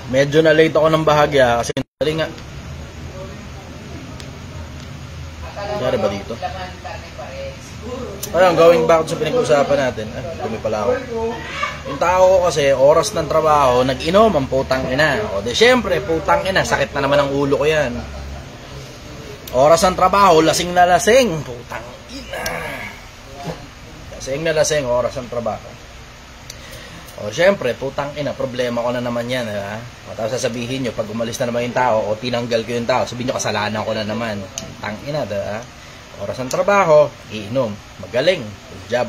Medyo na late ako ng bahagya kasi dali nga. Nangyari ba dito? Ayun, going back sa pinag-usapan natin. Dumi pala ako. Yung tao ko kasi, oras ng trabaho, nag-inom ang putang ina. O di syempre, putang ina, sakit na naman ang ulo ko yan. Oras ng trabaho, lasing na lasing. Putang ina. Lasing na lasing, oras ng trabaho. O syempre, putang ina, problema ko na naman yan. Ha? O tapos sasabihin nyo, pag umalis na naman yung tao, o tinanggal ko yung tao, sabihin nyo, kasalanan ko na naman. Putang ina, ha? Oras ng trabaho, iinom. Magaling. Good job.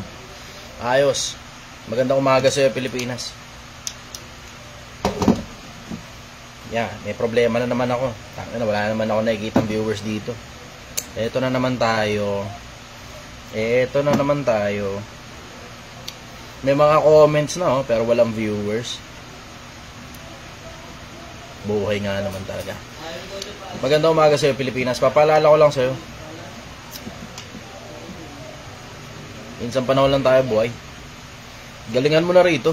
Ayos. Magandang umaga sa'yo, Pilipinas. Yeah, may problema na naman ako. Tangina, wala naman ako nakikitang viewers dito. Eto na naman tayo. May mga comments na, pero walang viewers. Buhay nga naman talaga. Magandang umaga sa'yo, Pilipinas. Papaalala ko lang sa'yo. Minsan panahon lang tayo, buhay. Galingan mo na rito.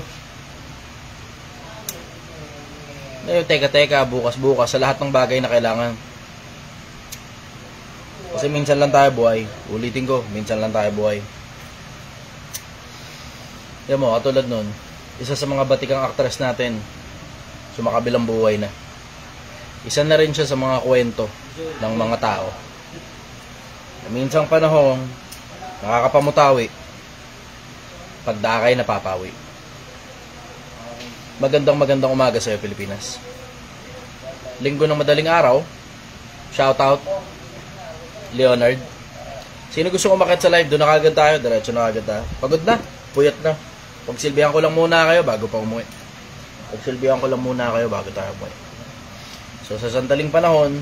Teka, bukas, sa lahat ng bagay na kailangan. Kasi minsan lang tayo buhay. Ulitin ko, minsan lang tayo buhay. Yan mo, katulad nun, isa sa mga batikang actress natin, sumakabilang buhay na. Isa na rin siya sa mga kwento ng mga tao. Minsang panahon, nakakapamutawi, pagdakay napapawi. Magandang umaga sa iyo, Pilipinas. Linggo ng madaling araw. Shout out Leonard. Sino gusto umakyat sa live? Doon na kagad tayo. Diretso na kagad tayo. Pagod na, puyat na. Pagsilbihan ko lang muna kayo bago pa umuwi. So sa sandaling panahon,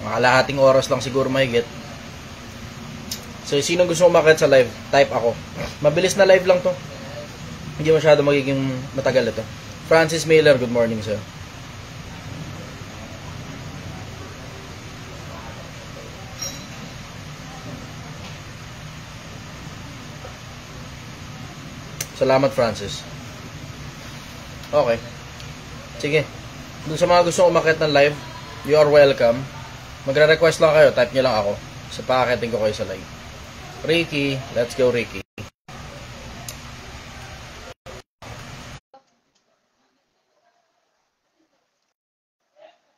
mga kalahating oras lang siguro mahigit. So sino gusto umakyat sa live? Type ako. Mabilis na live lang to. Hindi masyado magiging matagal ito. Francis Miller, good morning sir. Salamat, Francis. Okay. Sige. Dun sa mga gusto umakyat ng live, you are welcome. Magre-request lang kayo, type nyo lang ako. Sa paakyatin ko kayo sa live. Ricky, let's go Ricky.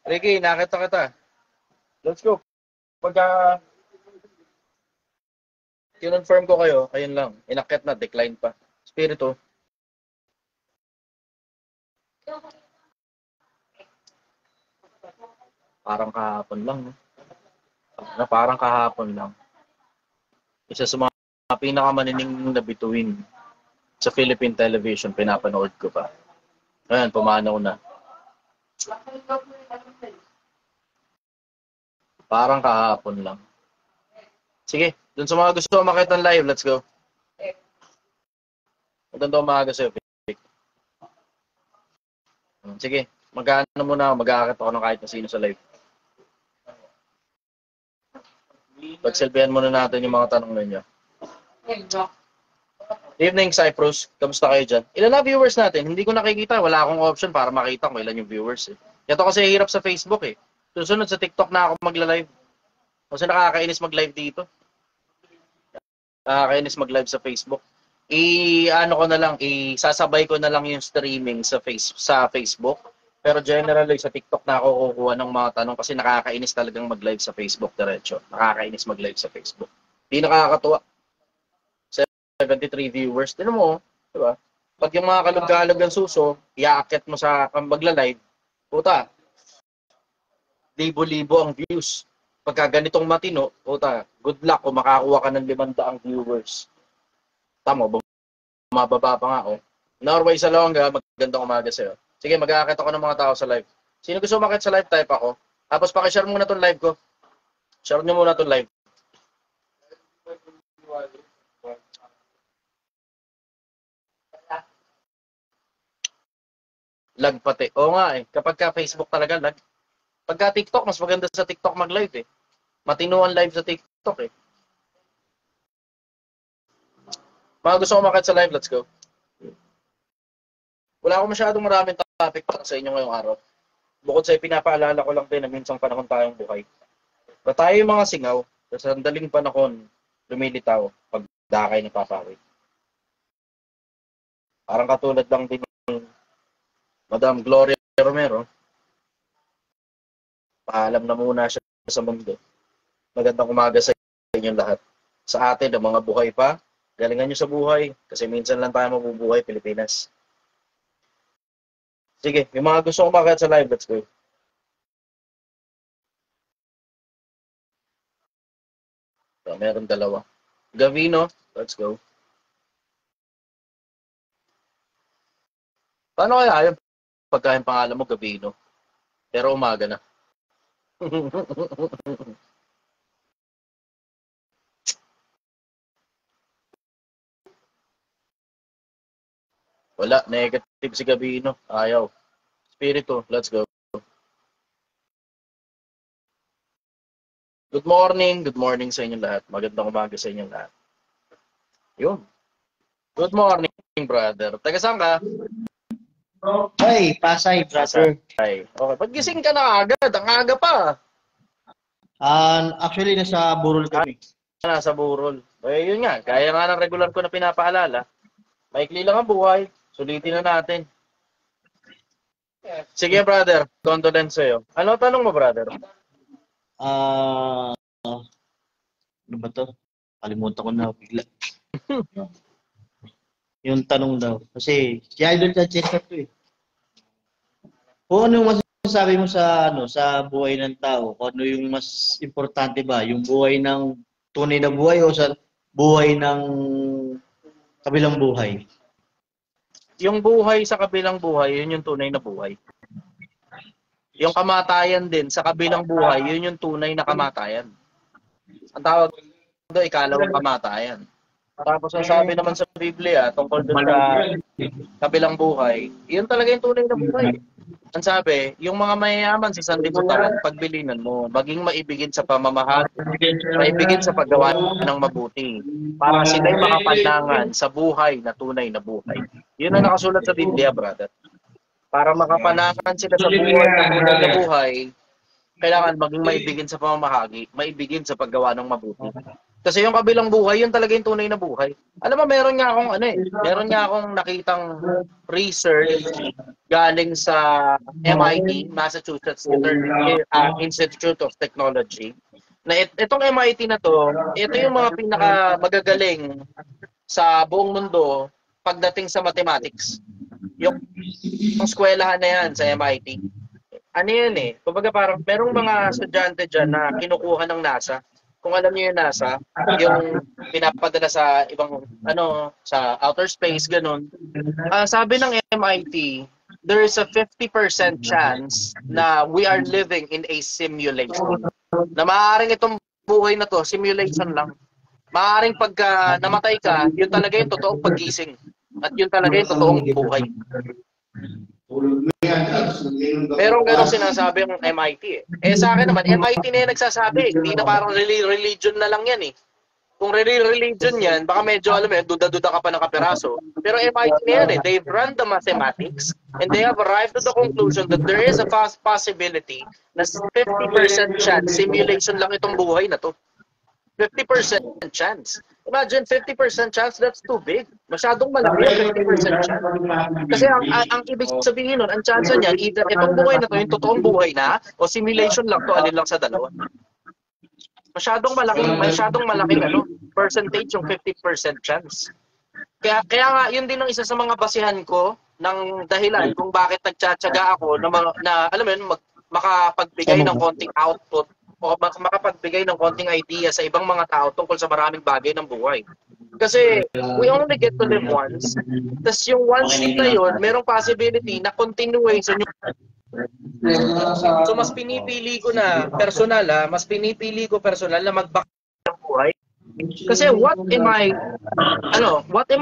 Ricky, nakita kita. Let's go. Pagka kinonfirm ko kayo, ayun lang. Inakyat na, decline pa. Spirito. Parang kahapon lang. Parang kahapon lang. Isa sa mga pinakamanining na bituin sa Philippine television, pinapanood ko pa. Ayan, pumanaw na. Parang kahapon lang. Sige, dun sa mga gusto umakyat ng live, let's go. Magandang umaga sa'yo, Vic. Sige, mag-ano muna ako, mag-aakit ako ng kahit na sino sa live. Pagsilbihan muna natin yung mga tanong ninyo. Evening, Cyprus. Kamusta kayo dyan? Ilan na viewers natin? Hindi ko nakikita. Wala akong option para makita kung ilan yung viewers. Ito kasi hirap sa Facebook eh. Susunod sa TikTok na ako magla-live. Kasi nakakainis mag-live dito. Nakakainis mag-live sa Facebook. Sasabay ko na lang yung streaming sa Facebook. Pero generally sa TikTok na ako kukuha ng mga tanong kasi nakakainis talagang mag-live sa Facebook diretso. Nakakainis mag-live sa Facebook. Di nakakatuwa. 73 viewers. Tinan mo, di ba? Pag yung mga kalog-kalog ng suso, iaakit mo sa magla-live, puta, libo-libo ang views. Pagka ganitong matino, puta, good luck kung makakuha ka ng 500 viewers. Tamo, bumababa pa nga, oh. Norway Salonga, magandang umaga sa'yo. Sige, mag-aakit ako ng mga tao sa live. Sino gusto umakit sa live, type ako. Tapos pakishare muna itong live ko. Share nyo muna itong live. Lag pati. Oo nga eh. Kapag ka Facebook talaga, lag. Pagka TikTok, mas maganda sa TikTok mag-live eh. Matino ang live sa TikTok eh. Mga gusto umakit sa live, let's go. Wala akong masyadong maraming topic ko sa inyo ngayong araw. Bukod sa pinapaalala ko lang din na minsang panahon tayong buhay. Na tayo yung mga singaw, sa sandaling panahon, lumilitaw pag dakay ni Papawid. Parang katulad lang din ni Madam Gloria Romero. Paalam na muna siya sa mundo. Magandang umaga sa inyong lahat. Sa atin, ang mga buhay pa, galingan nyo sa buhay. Kasi minsan lang tayo mabubuhay, Pilipinas. Sige, yung mga gusto kumakit sa live, let's go. So, meron dalawa. Gavino, let's go. Paano kaya yung pagkain pangalan mo, Gavino? Pero umaga na. Wala, negative si Gavino. Ayaw. Spirito, let's go. Good morning sa inyong lahat. Magandang umaga sa inyong lahat. Yun. Good morning, brother. Taga saan ka? Ay, Pasay, brother. Ay, okay. Paggising ka na agad. Ang aga pa. Actually, nasa Burol kami. Nasa Burol. Eh, yun nga. Kaya nga ng regular ko na pinapaalala. Maikli lang ang buhay. Sulitin na natin. Sige, brother. Condolence sa'yo. Ano tanong mo, brother? Ano ba to? Kalimutan ko na bigla. Yung tanong daw. Kasi, si Idol Chachester to eh. Kung ano yung masasabi mo sa buhay ng tao, kung ano yung mas importante ba, yung buhay ng tunay na buhay o sa buhay ng kabilang buhay? Yung buhay sa kabilang buhay, yun yung tunay na buhay. Yung kamatayan din sa kabilang buhay, yun yung tunay na kamatayan. Ang tawag doon, ikalawang kamatayan. Tapos ang sabi naman sa Biblia, tungkol doon sa kabilang buhay, yun talaga yung tunay na buhay. Ang sabi, yung mga mayayaman sa sanlibutan, pagbilinan mo, maging maibigin sa pamamahal, maibigin sa paggawa ng mabuti, para sila'y makapanlangan sa buhay na tunay na buhay. Yun ang nakasulat sa Biblia, brother. Para makapanlangan sila sa buhay na tunay na buhay, kailangan maging maibigin sa pamamahagi, maibigin sa paggawa ng mabuti. Kasi yung kabilang buhay, yun talaga yung tunay na buhay. Alam mo, meron nga akong nakitang research galing sa MIT, Massachusetts Institute of Technology. Na itong MIT na to, ito yung mga pinaka magagaling sa buong mundo pagdating sa mathematics. Yung eskwelahan na yan sa MIT. Ano yan eh? Kumbaga parang merong mga estudyante dyan na kinukuha ng NASA. Kung alam niyo yung NASA, yung pinapadala sa ibang, sa outer space, ganun. Sabi ng MIT, there is a 50% chance na we are living in a simulation. Na maaaring itong buhay na to, simulation lang. Maaaring pagka namatay ka, yun talaga yung totoong paggising. At yun talaga yung totoong buhay. Pero gano'ng sinasabi ng MIT eh. Eh sa akin naman, MIT na yung nagsasabi. Hindi na parang religion na lang yan eh. Kung religion yan, baka medyo alam mo, duda-duda ka pa ng kapiraso. Pero MIT na yan eh. They've run the mathematics and they have arrived to the conclusion that there is a possibility na 50% chance simulation lang itong buhay na to. 50% chance. Imagine 50% chance, that's too big. Masyadong malaki yung 50% chance. Kasi ang ibig sabihin nun, ang chance niyan, either itong buhay na to, yung totoong buhay na, o simulation lang to, alin lang sa dalawa. Masyadong malaking percentage yung 50% chance. Kaya nga, yun din ang isa sa mga basihan ko ng dahilan kung bakit nagtsatsaga ako na alam mo yun, makapagbigay ng konting output o makapagbigay ng konting idea sa ibang mga tao tungkol sa maraming bagay ng buhay. Kasi we only get to live once. Tapos yung once na yun, merong possibility na continuation yung... So mas pinipili ko personal na mag-back ng buhay. Kasi what am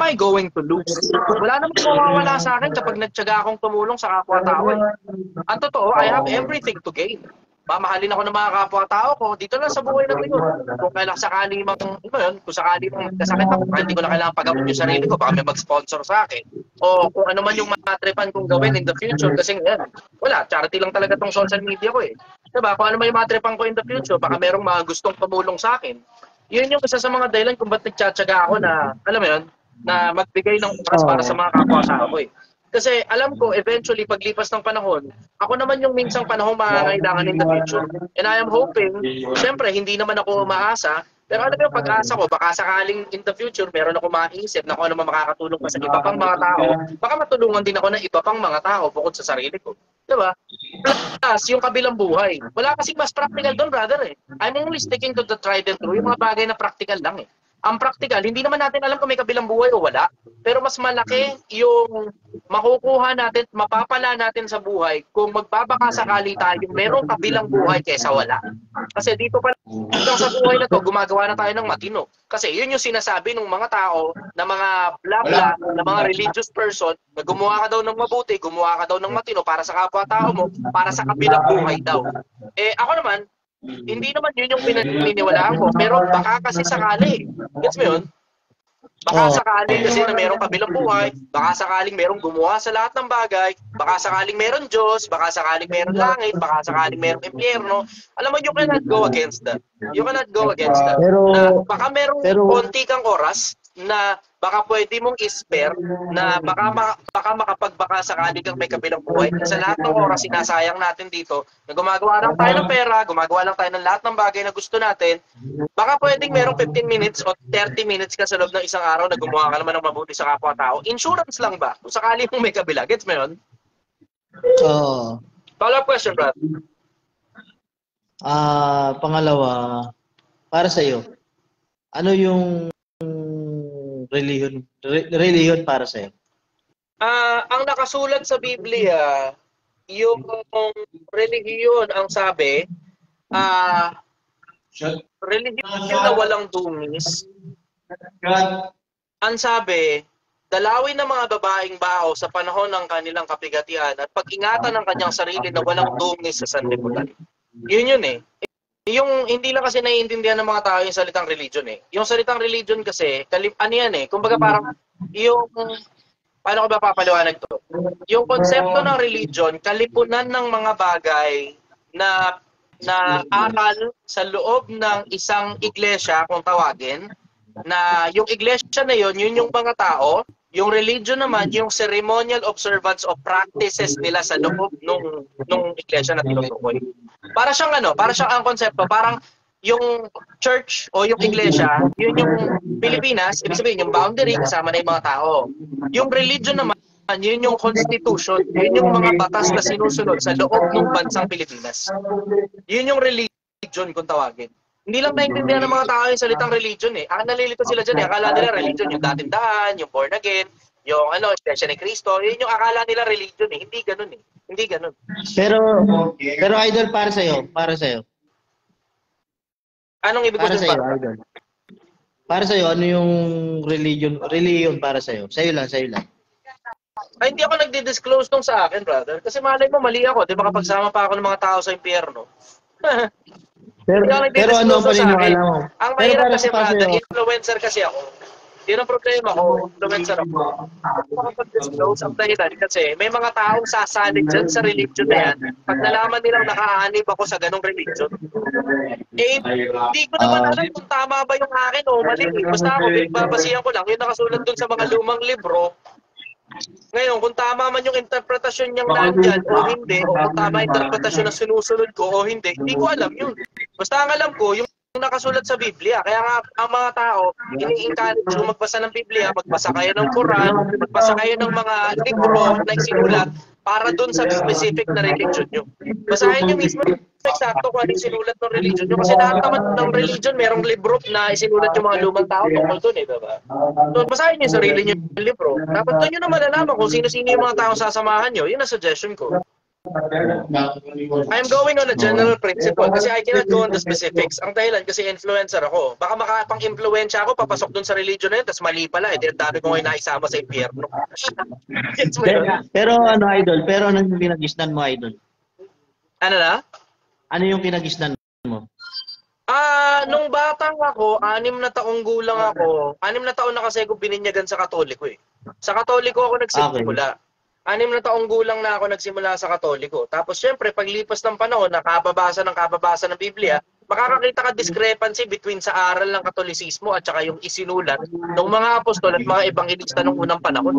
I going to lose? Wala namang mawawala sa akin kapag nagtiyaga akong tumulong sa kapwa-tao. Ang totoo, I have everything to gain. mamahalin ako ng mga kapwa-tao ko, dito lang sa buhay na ito. Kung kailang sakali mang, kung sakali mang magkasakit ako, baka hindi ko na kailangan pagabot yung sarili ko, baka may mag-sponsor sa akin. O kung ano man yung matripan kong gawin in the future, kasi ngayon, wala, charity lang talaga tong social media ko eh. Diba? Kung ano man yung matripan ko in the future, baka merong mga gustong tumulong sa akin. Yun yung isa sa mga dahilan kung ba't nagtsatsaga ako na, alam mo yun, na magbigay ng oras para sa mga kapwa-tao ko eh. Kasi alam ko, eventually, paglipas ng panahon, ako naman yung minsang panahon makakailangan in the future. And I am hoping, syempre, hindi naman ako maasa, pero alam mo yung pag-asa ko, baka sakaling in the future, meron ako maisip na kung ano makakatulong pa sa iba pang mga tao, baka matulungan din ako ng iba pang mga tao bukod sa sarili ko. Diba? Plus, yung kabilang buhay. Wala kasing mas practical doon, brother eh. I'm only sticking to the tried and true, yung mga bagay na practical lang eh. Ang practical, hindi naman natin alam kung may kabilang buhay o wala. Pero mas malaki yung makukuha natin, mapapala natin sa buhay kung magbabaka sakali tayo merong kabilang buhay kaysa wala. Kasi dito pa lang sa buhay na to, gumagawa na tayo ng matino. Kasi yun yung sinasabi ng mga tao, na mga bla-bla, na mga religious person, na gumawa ka daw ng mabuti, gumawa ka daw ng matino para sa kapwa-tao mo, para sa kabilang buhay daw. Eh ako naman, hindi naman yun yung pinaniniwalaan ko, pero baka kasi sakali. Gets mo yun? Baka sakali kasi na merong kabilang buhay, baka sakaling merong gumawa sa lahat ng bagay, baka sakaling meron Diyos, baka sakaling meron langit, baka sakaling merong impyerno. Alam mo, you cannot go against that. You cannot go against that. Na baka merong konti kang oras na baka pwede mong i-spare na baka makapagbaka sakali kang may kabilang buhay. Sa lahat ng oras sinasayang natin dito na gumagawa lang tayo ng pera, gumagawa lang tayo ng lahat ng bagay na gusto natin, baka pwedeng merong 15 minutes o 30 minutes ka sa loob ng isang araw na gumawa ka naman ng mabuti sa kapwa-tao. Insurance lang ba? Kung sakali mong may kabila. Gets mo yun? Oo. Follow-up question, Brad. Pangalawa, para sa iyo, ano yung religion para sa iyo? Ang nakasulat sa Biblia, yung relihiyon ang sabi, relihiyon na walang dungis. Ang sabi, dalawin ng mga babaeng bao sa panahon ng kanilang kapigatian at pag-ingatan ng kanyang sarili na walang dungis sa sanlibutan. Yun eh. Yung hindi lang kasi naiintindihan ng mga tao yung salitang religion eh. Yung salitang religion kasi, ano yan eh, kumbaga parang yung, paano ko ba papaliwanag to? Yung konsepto ng religion, kalipunan ng mga bagay na aral sa loob ng isang iglesia, kung tawagin, na yung iglesia na yun yung mga tao, yung religion naman, yung ceremonial observance of practices nila sa loob nung iglesia na tinutukoy. Para siyang ang konsepto, parang yung church o yung iglesia, yun yung Pilipinas, ibig sabihin yung boundary kasama na yung mga tao. Yung religion naman, yun yung constitution, yun yung mga batas na sinusunod sa loob ng bansang Pilipinas. Yun yung religion kung tawagin. Hindi lang naintindihan ng mga tao yung salitang religion eh. Nalilito sila dyan eh. Akala nila religion yung datindahan, yung born again, yung Iglesia ni Cristo. Yun yung akala nila religion eh. Hindi ganun eh. Hindi ganun. Pero idol, para sa'yo. Anong ibig sabihin para sa'yo, idol? Para sa'yo, ano yung religion para sa'yo? Sa'yo lang. Ay, hindi ako nagdi-disclose nung sa akin, brother. Kasi malay mo, mali ako. Di ba kapag sama pa ako ng mga tao sa impyerno? Pero ano ang paniniwala mo? Ang mahirap kasi, brother, influencer kasi ako. Yun ang problema ko, influencer ako. Ako makapag-disclose ang dahilan kasi may mga taong sasalig dyan sa religion na yan. Pag nalaman nilang nakaanib ako sa ganong religion, eh, hindi ko naman alam kung tama ba yung akin o mali. Basta ako, babasihan ko lang. Yung nakasulat dun sa mga lumang libro. Ngayon, kung tama man yung interpretasyon niyang nandyan o hindi, o kung tama yung interpretasyon na sinusunod ko o hindi ko alam yun. Basta ang alam ko, yung nakasulat sa Biblia. Kaya nga, ang mga tao, ini-encourage yung magbasa ng Biblia, magbasa kayo ng Quran, magbasa kayo ng mga libro na isinulat para dun sa specific na religion nyo. Basahin nyo mismo eksakto kung anong sinulat ng religion nyo. Kasi lahat naman ng religion, merong libro na isinulat yung mga lumang tao tungkol dun eh, diba? So, basahin nyo yung sarili nyo yung libro. Dapat dun nyo naman malalaman kung sino-sino yung mga taong sasamahan nyo. Yun ang suggestion ko. I'm going on a general principle kasi I cannot go on the specifics. Ang dahilan kasi influencer ako. Baka makapang-influensya ako, papasok dun sa religion na yun, tapos mali pala eh. Dami ko ngayon naisama sa impyerno. Pero idol, pero anong pinagisnan mo, idol? Ano na? Ano yung kinagisnan mo? Nung batang ako, 6 na taong gulang ako, 6 na taon na kasi ako bininyagan sa Katoliko eh. Sa Katoliko ako nagsimula. 6 na taong gulang na ako nagsimula sa Katoliko. Tapos syempre, paglipas ng panahon, nakababasa ng Biblia, makakakita ka discrepancy between sa aral ng Katolisismo at saka yung isinulat ng mga apostol at mga ebanghilista nung unang panahon.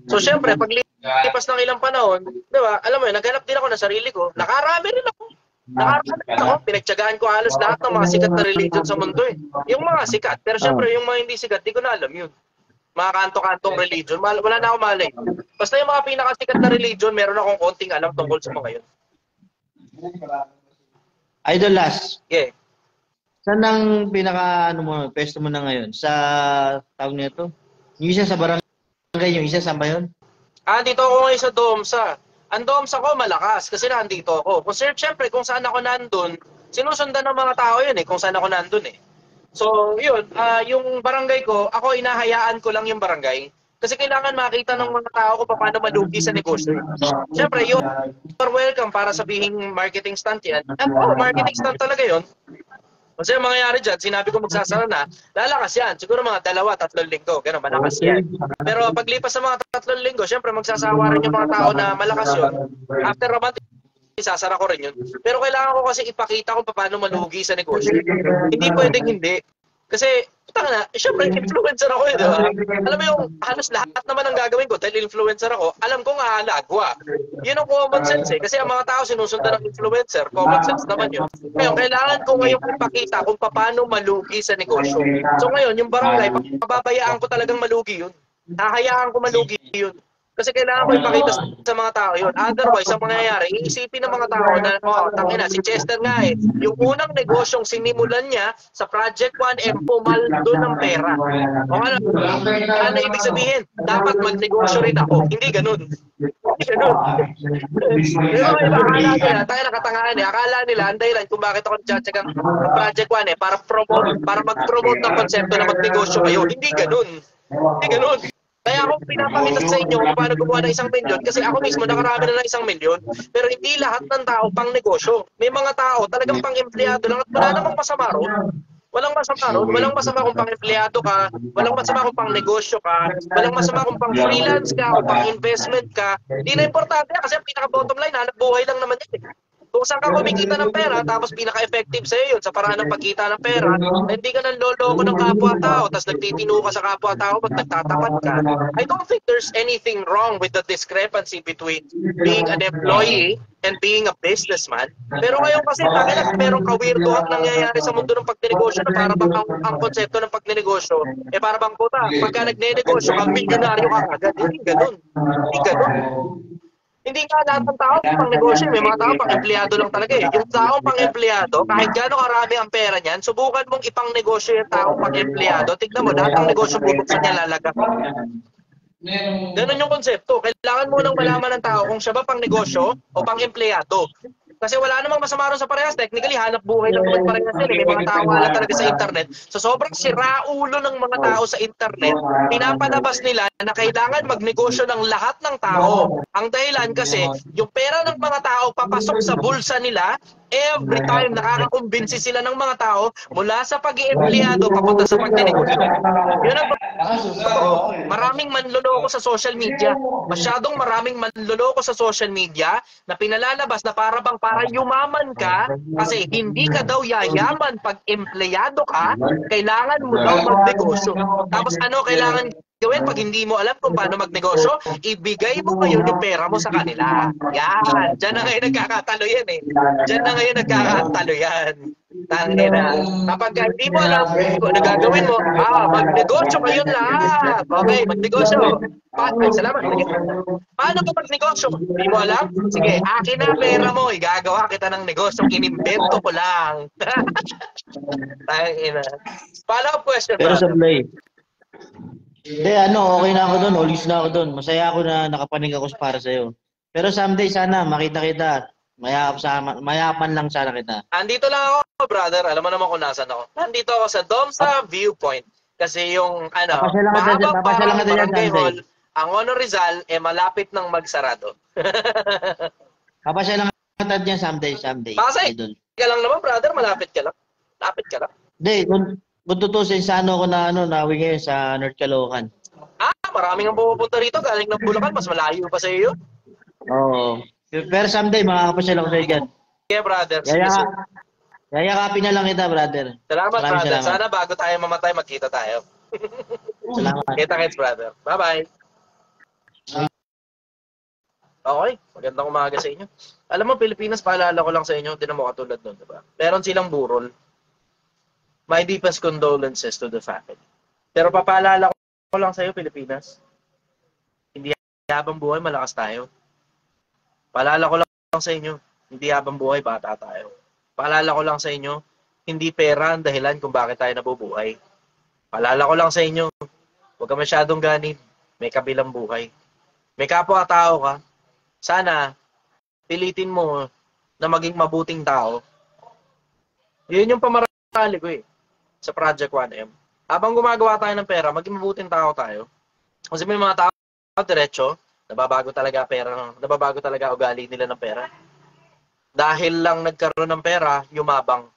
So syempre, paglipas ng ilang panahon, di ba, alam mo yun, naghanap din ako ng sarili ko, nakarami rin ako. Pinagtyagaan ko halos lahat ng mga sikat na religion sa mundo eh. Yung mga sikat, pero syempre yung mga hindi sikat, di ko na alam yun. Mga kanto-kantong religion, wala na ako malay. Basta yung mga pinakasikat na religion, meron akong konting alam tungkol sa mga yun. Idol Las. Yeah. Saan ang pwesto mo na ngayon? Sa tawag nito? Yung isa sa barangay, yung isa saan ba yun? Dito ako ngayon sa Domsa. Ang Domsa ko malakas kasi nandito ako. Kung syempre kung saan ako nandun, sinusundan ng mga tao yun eh, kung saan ako nandun eh. So, yun, yung barangay ko, ako inahayaan ko lang yung barangay. Kasi kailangan makita ng mga tao kung paano malugi sa negosyo. Siyempre, you're welcome para sabihin marketing stunt yan. At marketing stunt talaga yun. Kasi ang mangyayari dyan, sinabi ko magsasara na, lalakas yan. Siguro mga 2-3 linggo, gano'n, malakas yan. Pero paglipas sa mga 3 linggo, siyempre magsasawa rin yung mga tao na malakas yun. After romantic, isasara ko rin yun. Pero kailangan ko kasi ipakita kung paano malugi sa negosyo. Hindi pwedeng hindi. Kasi, siyempre, influencer ako eh, di ba? Alam mo yung halos lahat naman ang gagawin ko dahil influencer ako, alam ko nga alagwa. Yun ang common sense eh. Kasi ang mga tao sinusundan ng influencer, common sense naman yun. Ngayon, kailangan ko ngayon ipakita kung paano malugi sa negosyo. So ngayon, yung barangay, pababayaan ko talagang malugi yun. Hahayaan ko malugi yun. Kasi kailangan ko ipakita sa mga tao yun. Otherwise, ang mangyayari, iisipin ng mga tao na, tangina, si Chester nga eh, yung unang negosyong sinimulan niya sa Project 1M, pumaldo ng pera. O ano ibig sabihin? Dapat magnegosyo rin ako. Hindi ganun. Hindi ganun. Akala nila, tayo nakatangaan eh, akala nila, ang dahilan kung bakit ako nagtsatsagang Project 1 eh, para mag-promote ng konsepto na magnegosyo kayo. Hindi ganun. Hindi ganun. Kaya ako pinapakita sa inyo kung paano gumawa ng 1 milyon kasi ako mismo nakarami na ng 1 milyon pero hindi lahat ng tao pang negosyo. May mga tao talagang pang empleyado lang at wala namang masama ron. Walang masama ron. Walang masama kung pang empleyado ka, walang masama kung pang negosyo ka, walang masama kung pang freelance ka o pang investment ka. Hindi na importante kasi ang pinaka-bottom line, hanap buhay lang naman yun eh. Kung saan ka kumikita ng pera, tapos pinaka-effective sa'yo yun sa paraan ng pagkita ng pera, hindi ka nanloloko ng kapwa-tao, tapos nagtitino ka sa kapwa-tao pag nagtatapat ka. I don't think there's anything wrong with the discrepancy between being an employee and being a businessman. Pero ngayon kasi, merong kawirduhang nangyayari sa mundo ng pagninegosyo na para bang ang konsepto ng pagninegosyo, para bang puta, pagka nagne-negosyo ka, milyonaryo ka agad. Hindi ganun. Hindi ganun. Hindi nga lahat ng tao pang negosyo, may mga tao pang empleyado lang talaga eh. Yung taong pang empleyado, kahit gaano karami ang pera niyan, subukan mong ipang negosyo yung taong pang empleyado, tignan mo, lahat ng negosyo bubuksan niya lalaga. Ganun yung konsepto. Kailangan mo nang malaman ng tao kung siya ba pang negosyo o pang empleyado. Kasi wala namang masama ron sa parehas. Technically, hanap buhay lang naman parehas yan. May mga tao nga lang talaga sa internet. So, sobrang siraulo ng mga tao sa internet, pinapalabas nila na kailangan magnegosyo ng lahat ng tao. Ang dahilan kasi, yung pera ng mga tao papasok sa bulsa nila, every time nakakakumbinsi sila ng mga tao mula sa pag-i-empleyado papunta sa pagninegosyo. Yun ang maraming manloloko sa social media. Masyadong maraming manloloko sa social media na pinalalabas na para yumaman ka kasi hindi ka daw yayaman pag empleyado ka, kailangan mo daw magnegosyo. Tapos ano kailangan gawin pag hindi mo alam kung paano magnegosyo? Ibigay mo ngayon yung pera mo sa kanila. Yan. Diyan na ngayon nagkakatalo yan eh. Diyan na ngayon nagkakatalo yan. Tangina. Kapag hindi mo alam kung ano gagawin mo, magnegosyo kayong lahat. Okay, magnegosyo. Ay, salamat. Paano ka magnegosyo? Hindi mo alam? Sige, akin na pera mo. Igagawa kita ng negosyo. Inimbento ko lang. Tangina. Follow-up question. Pero sa play. Hindi, okay na ako doon. Ulis na ako doon. Masaya ako na nakapanig ako para sa'yo. Pero someday sana, makita kita. Mayapan lang sana kita. Andito lang ako, brother. Alam mo naman kung nasan ako. Nandito ako sa Domsa Viewpoint. Kasi yung, mahabang parang barangay hall, ang Honor Rizal, malapit ng magsarado. Papasya lang maglatad niya someday, Pasay idol. ka lang naman, brother. Malapit ka lang. Lapit ka lang. Hindi, kung tutusin sa ano ko na nawi ngayon sa North Caloocan. Maraming ang pupunta rito. Galing ng Bulacan. Mas malayo pa sa iyo. Oo. Pero someday, makakapasyal ako sa'yo dyan. Yeah, brother. Sige, sige. Yayakapin na lang kita, brother. Salamat, Maraming brother. salamat. Sana bago tayo mamatay, magkita tayo. Salamat. Kita-kits, brother. Bye-bye. Okay, magandang umaga sa inyo. Alam mo, Pilipinas, paalala ko lang sa inyo, din mo katulad nun, diba? Meron silang burol. My deepest condolences to the family. Pero papaalala ko lang sa iyo, Pilipinas, hindi habang buhay, malakas tayo. Paalala ko lang sa inyo, hindi habang buhay, bata tayo. Paalala ko lang sa inyo, hindi pera ang dahilan kung bakit tayo nabubuhay. Paalala ko lang sa inyo, huwag ka masyadong ganid, may kabilang buhay. May kapwa-tao ka, sana pilitin mo na maging mabuting tao. Yun yung pamarali ko sa Project 1M. Habang gumagawa tayo ng pera, maging mabuting tao tayo. Kasi may mga tao diretso, nababago talaga ugali nila ng pera. Dahil lang nagkaroon ng pera, yumabang.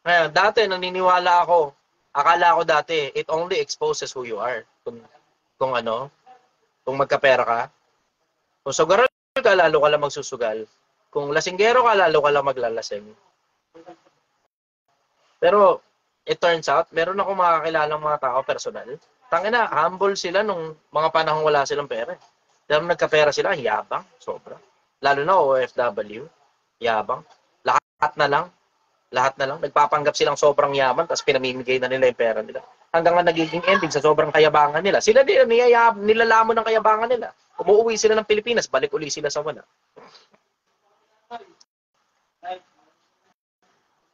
Ngayon, dati naniniwala ako, akala ko dati, it only exposes who you are. Kung magkapera ka. Kung sugaral ka, lalo ka lang magsusugal. Kung lasinggero ka, lalo ka lang maglalasing. Pero, it turns out, meron ako makakilalang mga tao personal. Tangina, humble sila nung mga panahong wala silang pera. Pero nagkapera sila, yabang, sobra. Lalo na OFW, yabang. Lahat na lang. Nagpapanggap silang sobrang yaman, tapos pinamimigay na nila yung pera nila. Hanggang nga nagiging ending sa sobrang kayabangan nila. Sila din, nilalamon ng kayabangan nila. Umuwi sila ng Pilipinas, balik uli sila sa wala.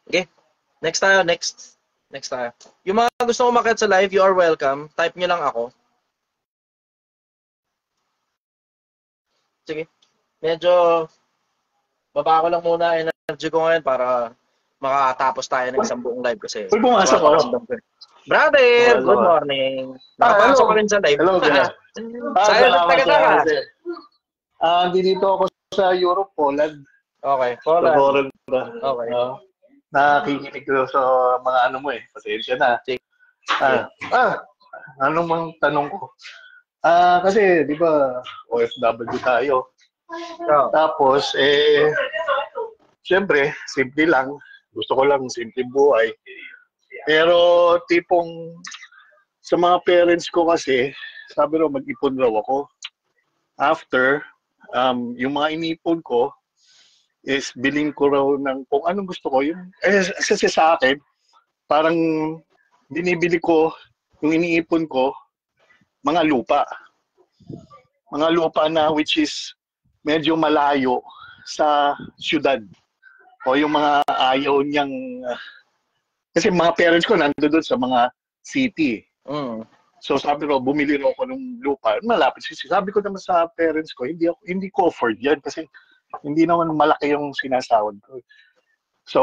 Okay, next tayo. Yung mga gusto umakyat sa live, you are welcome. Type nyo lang ako. Sige. Medyo baba ko lang muna energy ko ngayon para makatapos tayo ng isang buong live kasi. Pumasok ako. Brother, good morning. Nakapasok ko rin sa live. Hello, good. Sa'yo nagtaga ka. Dito ako sa Europe, Poland. Okay, Poland. Okay. Nakikinig ko sa mga ano mo pasensya na. Anong mang tanong ko? Kasi, di ba, OFW tayo. Tapos, siyempre, simple lang. Gusto ko lang simple buhay. Pero, tipong, sa mga parents ko kasi, sabi raw, mag-ipon raw ako. After, yung mga inipon ko, is biling ko raw ng kung anong gusto ko. Kasi sa akin, parang binibili ko, yung iniipon ko, mga lupa. Mga lupa na which is medyo malayo sa syudad. O yung mga ayaw niyang... kasi mga parents ko nandoon sa mga city. So sabi raw, bumili raw ako ng lupa. Malapit. Sabi ko naman sa parents ko, hindi ko afford yan kasi hindi naman malaki yung sinasahod ko. So,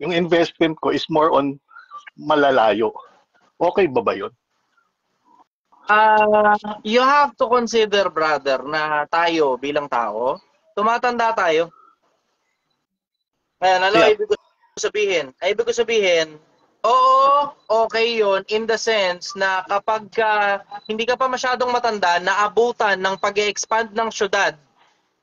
yung investment ko is more on malalayo. Okay ba yun? You have to consider, brother, na tayo bilang tao, tumatanda tayo. Ayan, ibig ko sabihin, oo, okay yun in the sense na kapag hindi ka pa masyadong matanda, naabutan ng pag-expand ng syudad,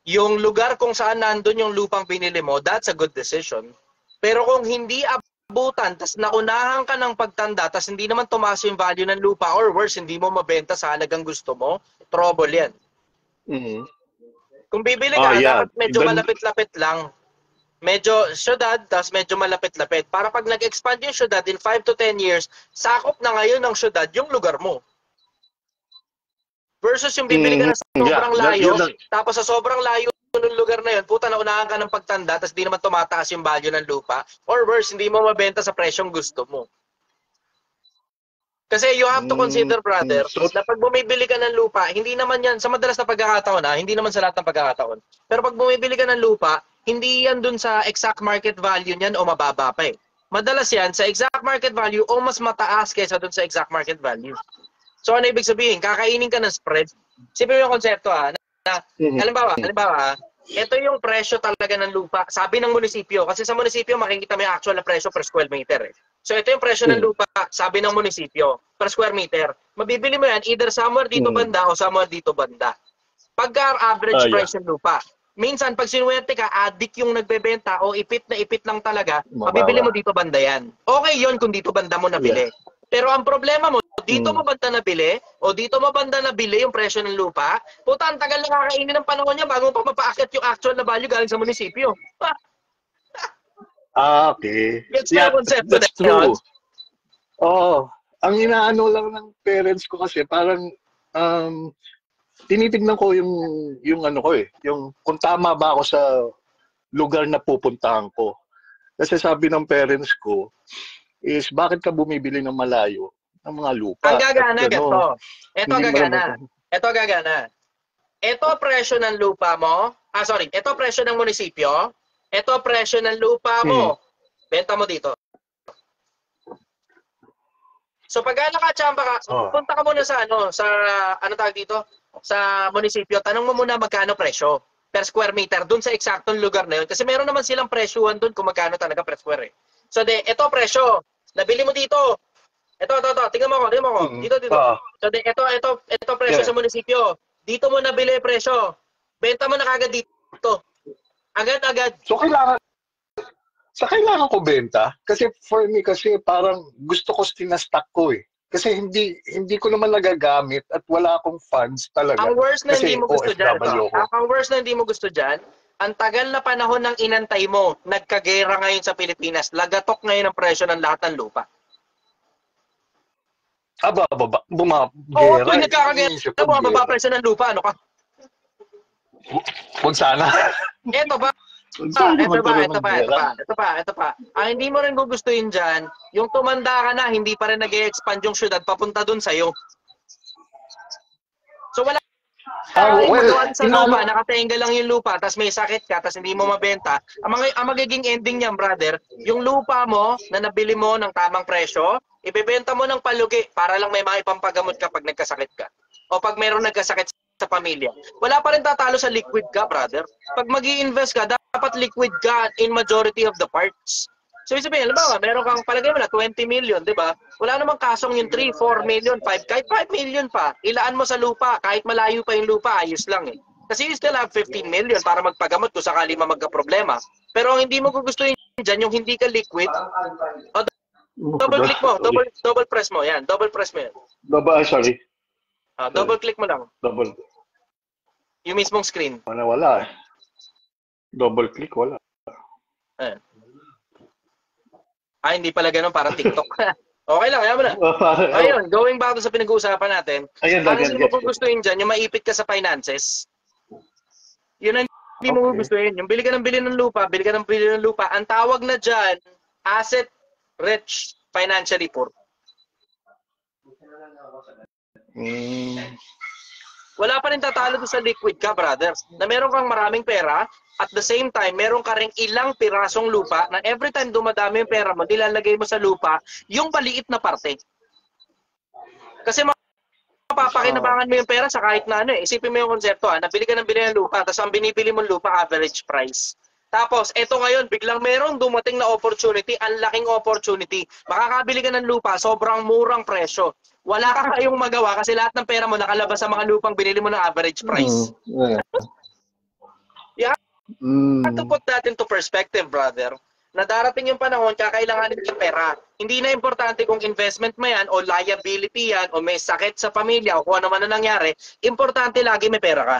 yung lugar kung saan nandun yung lupang binili mo, that's a good decision. Pero kung hindi abutan, tas naunahan ka ng pagtanda, tas hindi naman tumaas yung value ng lupa, or worse, hindi mo mabenta sa halagang gusto mo, trouble yan. Kung bibili ka, dapat medyo malapit-lapit lang. Medyo syudad, tas medyo malapit-lapit. Para pag nag-expand yung syudad in 5 to 10 years, sakop na ngayon ng syudad yung lugar mo. Versus yung bibili ka na sobrang layo, tapos sa sobrang layo ng lugar na yun, puta, naunahan ka ng pagtanda, tas di naman tumataas yung value ng lupa. Or worse, hindi mo mabenta sa presyong gusto mo. Kasi you have to consider, brother, na pag bumibili ka ng lupa, hindi naman yan, sa madalas na pagkakataon hindi naman sa lahat ng pagkakataon. Pero pag bumibili ka ng lupa, hindi yan dun sa exact market value niyan o mababa pa Madalas yan sa exact market value o mas mataas kaysa dun sa exact market value. So ano ibig sabihin? Kakainin ka ng spread. Sipin mo yung konsepto halimbawa, ito yung presyo talaga ng lupa. Sabi ng munisipyo, kasi sa munisipyo makikita mo yung actual na presyo per square meter. So ito yung presyo ng lupa, sabi ng munisipyo, per square meter. Mabibili mo yan either somewhere dito banda o somewhere dito banda. Pagka average price ng lupa. Minsan, pag sinuwerte ka, adik yung nagbebenta o ipit na ipit lang talaga, mabibili mo dito banda yan. Okay yon kung dito banda mo nabili. Pero ang problema mo, dito mo banda nabili o dito mo banda nabili yung presyo ng lupa, puta, ang tagal na kakainin ng panahon niya bago pa mapaakit yung actual na value galing sa munisipyo. Okay. Gets mo yung konsepto That's na yun? true. Oo. Ang inaano lang ng parents ko kasi parang tinitignan ko yung ano ko yung kung tama ba ako sa lugar na pupuntahan ko. Kasi sabi ng parents ko is bakit ka bumibili ng malayo ng mga lupa? Ang gagana ganito. Ito Hindi gagana. Ito presyo ng lupa mo. Ito presyo ng munisipyo. Ito presyo ng lupa mo. Benta mo dito. So pag nakachamba ka, punta ka muna sa ano tawag dito? Sa munisipyo, tanong mo muna magkano presyo per square meter dun sa eksaktong lugar na yun. Kasi meron naman silang presyuhan dun kung magkano talaga per square. So ito presyo. Nabili mo dito. Ito. Tingnan mo ko. Dito. So ito presyo sa munisipyo. Dito mo nabili presyo. Benta mo na kagad dito. Agad-agad. So kailangan ko benta kasi for me kasi parang gusto ko sinastock ko Kasi hindi ko naman nagagamit at wala akong funds talaga. Ang worst na kasi hindi mo gusto dyan. Ang worst na hindi mo gusto dyan, ang tagal na panahon ng inantay mo, nagkagera ngayon sa Pilipinas, lagatok ngayon ang presyo ng lahat ng lupa. Bumagera. Kung nagkakagera, bumababa presyo ng lupa, ano ka? Huwag sana. Ito pa. Ito pa. Ang hindi mo rin gugustuhin dyan, yung tumanda ka na, hindi pa rin nag-e-expand yung syudad papunta dun sa'yo. So wala sa lupa, nakatenga lang yung lupa, tapos may sakit ka, tapos hindi mo mabenta. Ang magiging ending niyan, brother, yung lupa mo na nabili mo ng tamang presyo, ibebenta mo ng palugi para lang may maipampagamot ka pag nagkasakit ka. O pag mayroong nagkasakit sa pamilya. Wala pa rin tatalo sa liquid ka, brother. Pag mag-i-invest ka, dapat liquid ka in majority of the parts. So, sabihin, halimbawa, meron kang palagay mo na 20 million, di ba? Wala namang kasong yung 3, 4 million, 5, kahit 5 million pa. Ilaan mo sa lupa, kahit malayo pa yung lupa, ayos lang Kasi you still have 15 million para magpagamot kung sakali magka-problema. Pero ang hindi mo gugustuhin dyan, yung hindi ka liquid, double click mo, double press mo, yan, double press mo yan. Sorry. Double click mo lang. Double. Yung mismong screen. Wala Double click, wala. Ayan. Hindi pala ganun, parang TikTok. Okay lang, ayaw mo na. Ayun, going back to sa pinag-uusapan natin, ang hindi mo gugustuhin dyan, yung maipit ka sa finances. Yun ang hindi mo gugustuhin. Yung bili ka ng lupa, ang tawag na dyan, asset rich, financially poor. Wala pa rin tatalo doon sa liquid ka, brother. Na meron kang maraming pera, at the same time, meron ka rin ilang pirasong lupa na every time dumadami yung pera mo, nilalagay mo sa lupa yung maliit na parte. Kasi mapapakinabangan mo yung pera sa kahit na Isipin mo yung konsepto, nabili ka ng lupa, tapos ang binibili mong lupa, average price. Tapos, eto ngayon, biglang merong dumating na opportunity, ang laking opportunity. Makakabili ka ng lupa, sobrang murang presyo. Wala ka kayong magawa kasi lahat ng pera mo nakalabas sa mga lupang binili mo ng average price. You have to put that into perspective, brother. Na darating yung panahon, kakailanganin yung pera. Hindi na importante kung investment mo yan, o liability yan, o may sakit sa pamilya, o kung ano man na nangyari. Importante lagi may pera ka.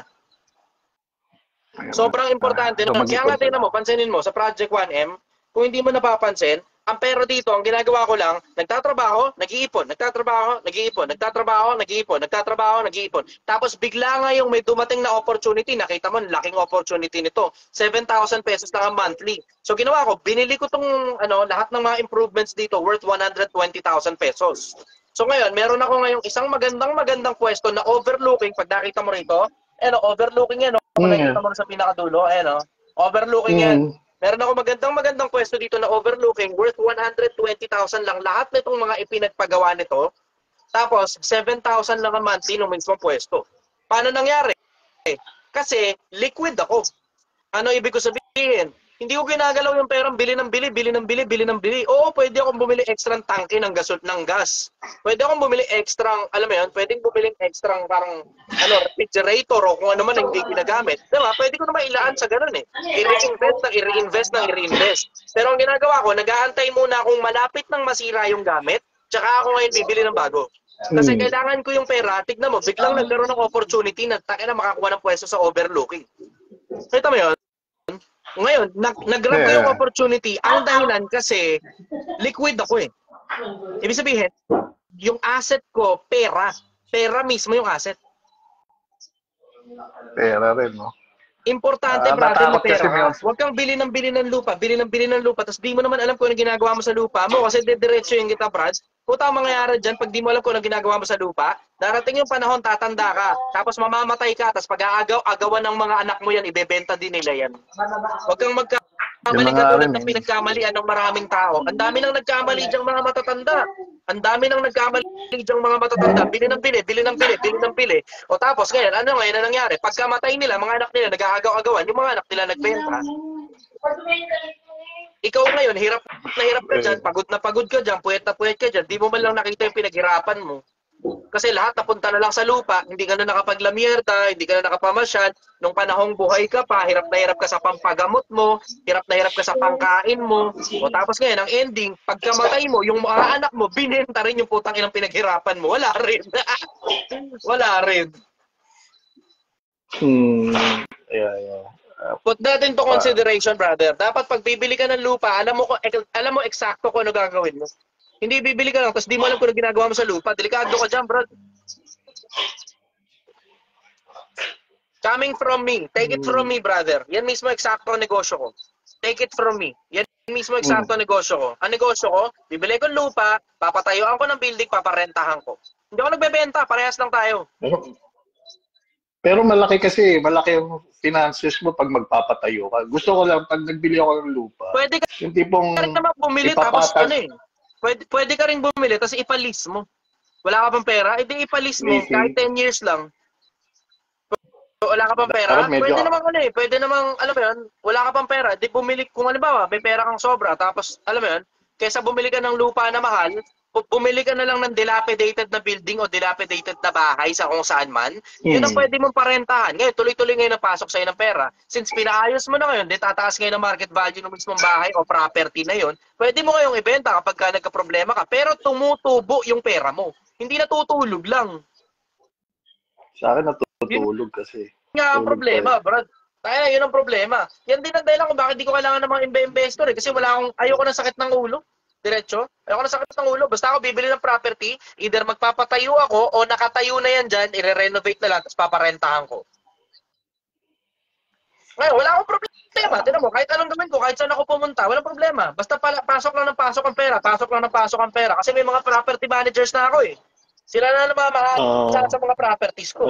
Sobrang importante. Kaya nga tingnan mo, pansinin mo, sa Project 1M, kung hindi mo napapansin, ang pera dito, ang ginagawa ko lang, nagtatrabaho, nag-iipon, nagtatrabaho, nag-iipon, nagtatrabaho, nag-iipon, nagtatrabaho, nag-iipon. Tapos bigla nga yung may dumating na opportunity, nakita mo, laking opportunity nito. 7,000 pesos lang ang monthly. So ginawa ko, binili ko tong lahat ng mga improvements dito worth 120,000 pesos. So ngayon, meron ako ngayong isang magandang pwesto na overlooking, pag nakita mo rito, overlooking yan, kung nakita mo sa pinakadulo, overlooking yan. Meron ako magandang pwesto dito na overlooking worth 120,000 lang lahat nitong mga ipinagpagawa nito. Tapos 7,000 lang ang monthly ng mismong pwesto. Paano nangyari? Kasi liquid ako. Ano ibig ko sabihin? Hindi ko ginagalaw yung perang bili ng bili, bili ng bili, bili ng bili. Oo, pwede akong bumili extra tangke ng gas. Pwede akong bumili extra, alam mo yun, pwedeng bumili extra parang refrigerator o kung ano man ang hindi ginagamit. Diba? Pwede ko naman ilaan sa ganun eh. I-reinvest. Pero ang ginagawa ko, nag-aantay muna akong malapit nang masira yung gamit, tsaka ako ngayon bibili ng bago. Kasi kailangan ko yung pera, tignan mo, biglang nagkaroon ng opportunity na makakuha ng pwesto sa overlooking. Kita mo yun? Ngayon, nag-grab ko yung opportunity. Ang dahilan kasi, liquid ako eh. Ibig sabihin, yung asset ko, pera. Pera mismo yung asset. Pera rin, no? Importante, brother, na natakot kasi pera. may- Huwag kang bili ng bili ng lupa, tapos di mo naman alam kung ano ginagawa mo sa lupa mo kasi diretso yung kita, Brad. Puta ang mangyayari dyan, pag di mo alam kung ano ginagawa mo sa lupa, darating yung panahon, tatanda ka, tapos mamamatay ka, tapos pag-aagawan ng mga anak mo yan, ibebenta din nila yan. Huwag kang magkamali katulad ng pinagkamalian ng maraming tao. Ang dami nang nagkamali diyang mga matatanda. Bili ng bili. O tapos ngayon, ano ngayon na nangyari? Pagkamatay nila, mga anak nila, nag-aagaw-agawan, yung mga anak nila nagbenta. Ikaw ngayon, hirap na hirap ka dyan, pagod na pagod ka dyan, puwet na puwet ka dyan, di mo man lang nakita yung pinaghirapan mo. Kasi lahat napunta na lang sa lupa, hindi ka na nakapaglamierda, hindi ka na nakapamasyal. Nung panahong buhay ka pa, hirap na hirap ka sa pampagamot mo, hirap na hirap ka sa pangkain mo. O tapos ngayon, ang ending, pagkamatay mo, yung mga anak mo, binenta rin yung putang ilang pinaghirapan mo. Wala rin. Wala rin. Yeah. Put that into consideration, brother. Dapat pag bibili ka ng lupa, alam mo eksakto kung ano gagawin mo. Hindi bibili ka lang, tapos di mo alam kung ano ginagawa mo sa lupa. Delikado ka dyan, bro. Coming from me. Take it from me, brother. Yan mismo eksakto ang negosyo ko. Take it from me. Yan mismo eksakto ang negosyo ko. Ang negosyo ko, bibili ko ng lupa, papatayuan ko ng building, paparentahan ko. Hindi ako nagbebenta, parehas lang tayo. Pero malaki yung finances mo pag magpapatayo ka. Gusto ko lang, pag nagbili ako ng lupa, Pwede ka yung tipong rin naman bumili tapos pwede ka rin bumili tapos ipalis mo. Wala ka pang pera, edi ipalis mo kahit 10 years lang. Wala ka pang pera, pwede namang alam mo yun, wala ka pang pera, di bumili, kung halimbawa, may pera kang sobra, tapos, alam mo yun, kaysa bumili ka ng lupa na mahal, bumili ka na lang ng dilapidated na building o dilapidated na bahay sa kung saan man, yun ang pwede mong parentahan. Ngayon, tuloy-tuloy ngayon ang pasok sa'yo ng pera. Since pinaayos mo na ngayon, di tataas ngayon ang market value ng mismong bahay o property na yun, pwede mo ngayong ibenta kapag ka nagka-problema ka, pero tumutubo yung pera mo. Hindi natutulog lang. Sa akin natutulog kasi. Nga ang problema, Brad. Kaya yun ang problema. Yan din ang dahilan kung bakit di ko kailangan ng mga investor eh. Kasi ayoko ng sakit ng ulo. Diretso. Ayoko ng sakit ng ulo. Basta ako bibili ng property, either magpapatayo ako o nakatayo na yan dyan, i-renovate na lang, tapos paparentahan ko. Ngayon, wala akong problema. Tinan mo, kahit anong gawin ko, kahit saan ako pumunta, walang problema. Basta pasok lang ng pasok ang pera. Kasi may mga property managers na ako eh. Sila na namamahal sa mga properties ko.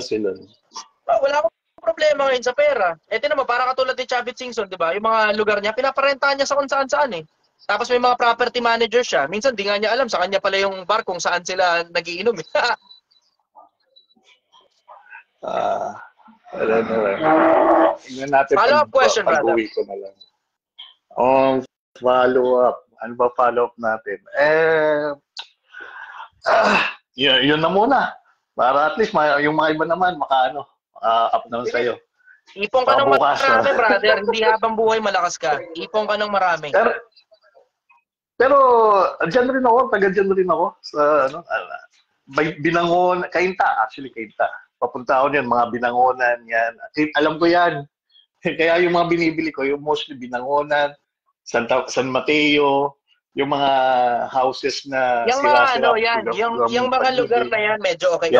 Wala akong problema ngayon sa pera. Tinan mo, para katulad ni Chavit Singson, di ba? Yung mga lugar niya, pinaparentahan niya sa kung saan eh. Tapos may mga property manager siya. Minsan di nga niya alam, sa kanya pala yung bar kung saan sila nagiinom. Tingnan natin follow-up question, brother. Pag-uwi ko na lang. Follow-up. Ano ba follow-up natin? Yun na muna. Para at least yung mga iba naman up naman sa'yo. Ipon ka ng marami, brother. Hindi habang buhay malakas ka. Ipon ka ng marami. Pero dyan rin ako sa Binangon, Kainta. Papunta ako niyan, mga Binangonan yan. Alam ko yan. Kaya yung mga binibili ko, yung mostly Binangonan, San Mateo, yung mga houses na yung mga lugar na yan, medyo okay.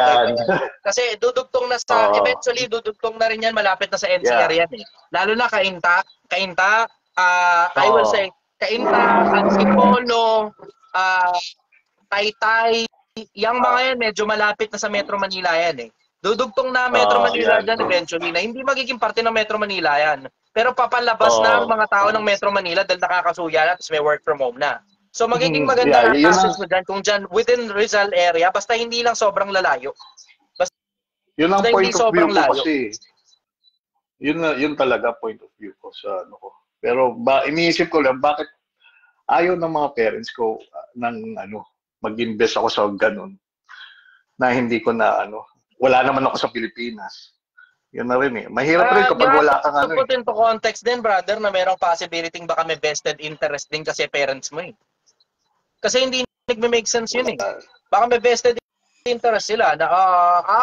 Kasi dudugtong na eventually dudugtong na rin yan, malapit na sa NCR yan eh. Lalo na Kainta, I will say, Kainta, Antipolo, Taytay, yung mga yan, medyo malapit na sa Metro Manila yan eh. Dudugtong na Metro Manila dyan eventually na hindi magiging parte ng Metro Manila yan. Pero papalabas na ang mga tao ng Metro Manila dahil nakakasuya na at may work from home na. So magiging maganda ang access mo dyan kung dyan within Rizal area basta hindi lang sobrang lalayo. Yun ang point of view ko kasi. Yun talaga point of view ko sa ano ko. Pero iniisip ko lang bakit ayaw ng mga parents ko ng mag-invest ako sa ganun na hindi ko na wala naman ako sa Pilipinas. Yun na rin eh. Mahirap rin kapag wala kang to put into context din, brother, na merong possibility baka may vested interest din kasi parents mo eh. Kasi hindi nagme-make sense yun eh. Baka may vested interest sila na,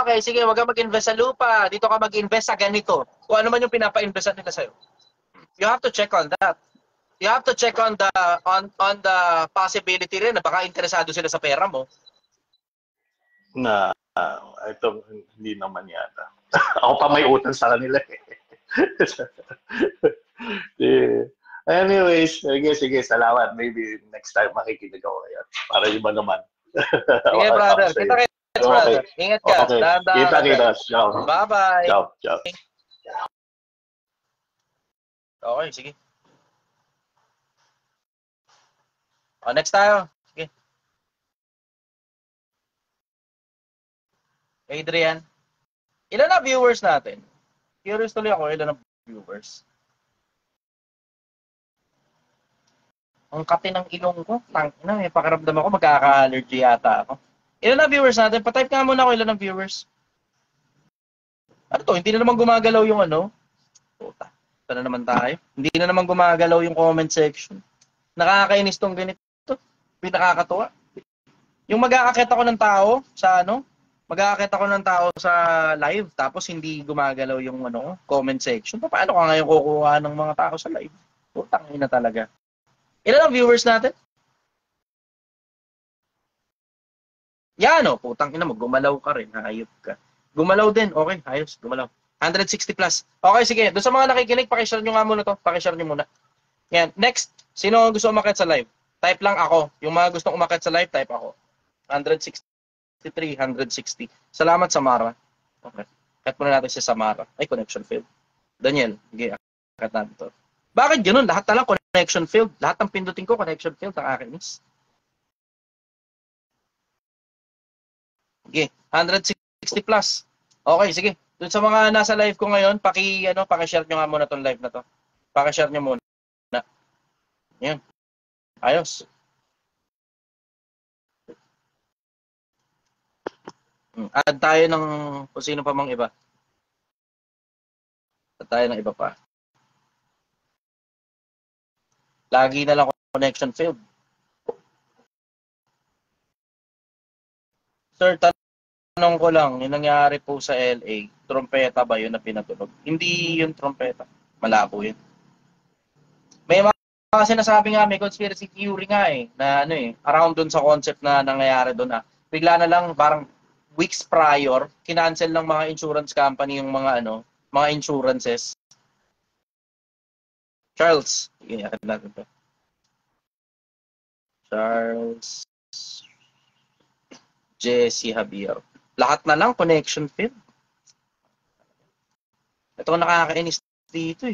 okay, sige, wag ka mag-invest sa lupa. Dito ka mag-invest sa ganito. Kung ano man yung pinapa-investan nila sa'yo. You have to check on that. You have to check on the possibility rin na baka interesado sila sa pera mo. Na ito hindi naman yata. Ako pa may utang sa kanila eh. Anyways, sige, salamat. Maybe next time makikinig ako yan. Para iba naman. Sige, brother. Kita-kits, brother. Ingat ka. Okay. Kita. Ciao. Bye-bye. Ciao. Okay, sige. Next tayo. Sige. Adrian. Ilan na viewers natin? Curious tuloy ako, ilan na viewers? Ang kati ng ilong ko. Tangina, may pakiramdam ako, magkaka-allergy yata ako. Ilan na viewers natin? Patype nga muna ako ilan na viewers. Ano to? Hindi na naman gumagalaw yung Puta. Ito na naman tayo. Hindi na naman gumagalaw yung comment section. Nakakainis tong ganito. Pinakakatuwa. Yung mag-aakit ako ng tao sa mag-aakit ako ng tao sa live tapos hindi gumagalaw yung comment section. Paano ka ngayon kukuha ng mga tao sa live? Putang ina talaga. Ilan ang viewers natin? Yan putang ina mo, gumalaw ka rin, hayop ka. Gumalaw din, okay, ayos, gumalaw. 160 plus. Okay, sige, doon sa mga nakikinig, pakishare nyo nga muna to, pakishare nyo muna. Yan, next, sino gusto umakyat sa live? Type lang ako. Yung mga gustong umakyat sa live, type ako. 163, 160. Salamat, Samara. Okay. Cut muna natin si Samara. Ay, connection failed. Daniel, sige, cut natin to. Bakit ganun? Lahat na lang connection failed. Lahat ng pindutin ko, connection failed. Nakakainis. Sige, 160 plus. Okay, sige. Doon sa mga nasa live ko ngayon, paki-share nyo nga muna tong live na to. Paki-share nyo muna. Yan. Ayos. Add tayo ng kung sino pa mang iba. Add tayo ng iba pa. Lagi na lang connection failed. Sir, tanong ko lang, yung nangyari po sa LA, trompeta ba yun na pinatunog? Hindi yun trompeta. Malabo yun. May mga sinasabi nga, may conspiracy theory nga na around dun sa concept na nangyayari dun bigla na lang parang weeks prior, kinancel ng mga insurance company yung mga insurances. Charles, natin to. Charles Jesse Javier. Lahat na lang connection failed. Ito nakakainis dito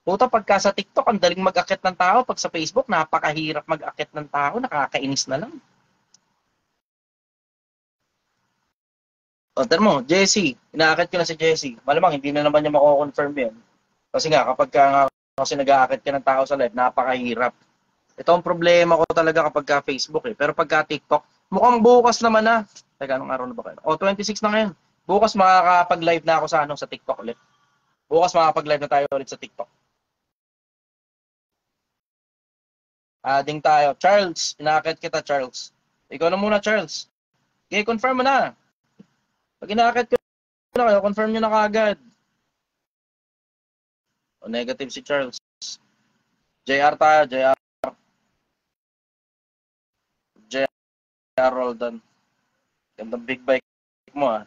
Puta, pagka sa TikTok, ang daling mag-akit ng tao. Pag sa Facebook, napakahirap mag-akit ng tao. Nakakainis na lang. Tignan mo, Jesse. Inaakit ko na si Jesse. Malamang, hindi na naman niya mako-confirm yan. Kasi nga, kapag kasi nag-aakit ka ng tao sa live, napakahirap. Ito ang problema ko talaga kapag ka Facebook Pero pagka TikTok, mukhang bukas naman na. Teka, anong araw na ba kayo? 26 na ngayon. Bukas makakapag-live na ako sa TikTok ulit. Bukas makakapag-live na tayo ulit sa TikTok. Adding tayo. Charles, inaakit kita, Charles. Ikaw na muna, Charles. Okay, confirm mo na. Pag inaakit ko na kayo, confirm nyo na kaagad. Negative si Charles. JR tayo, JR. JR Roldan. Gandang big bike mo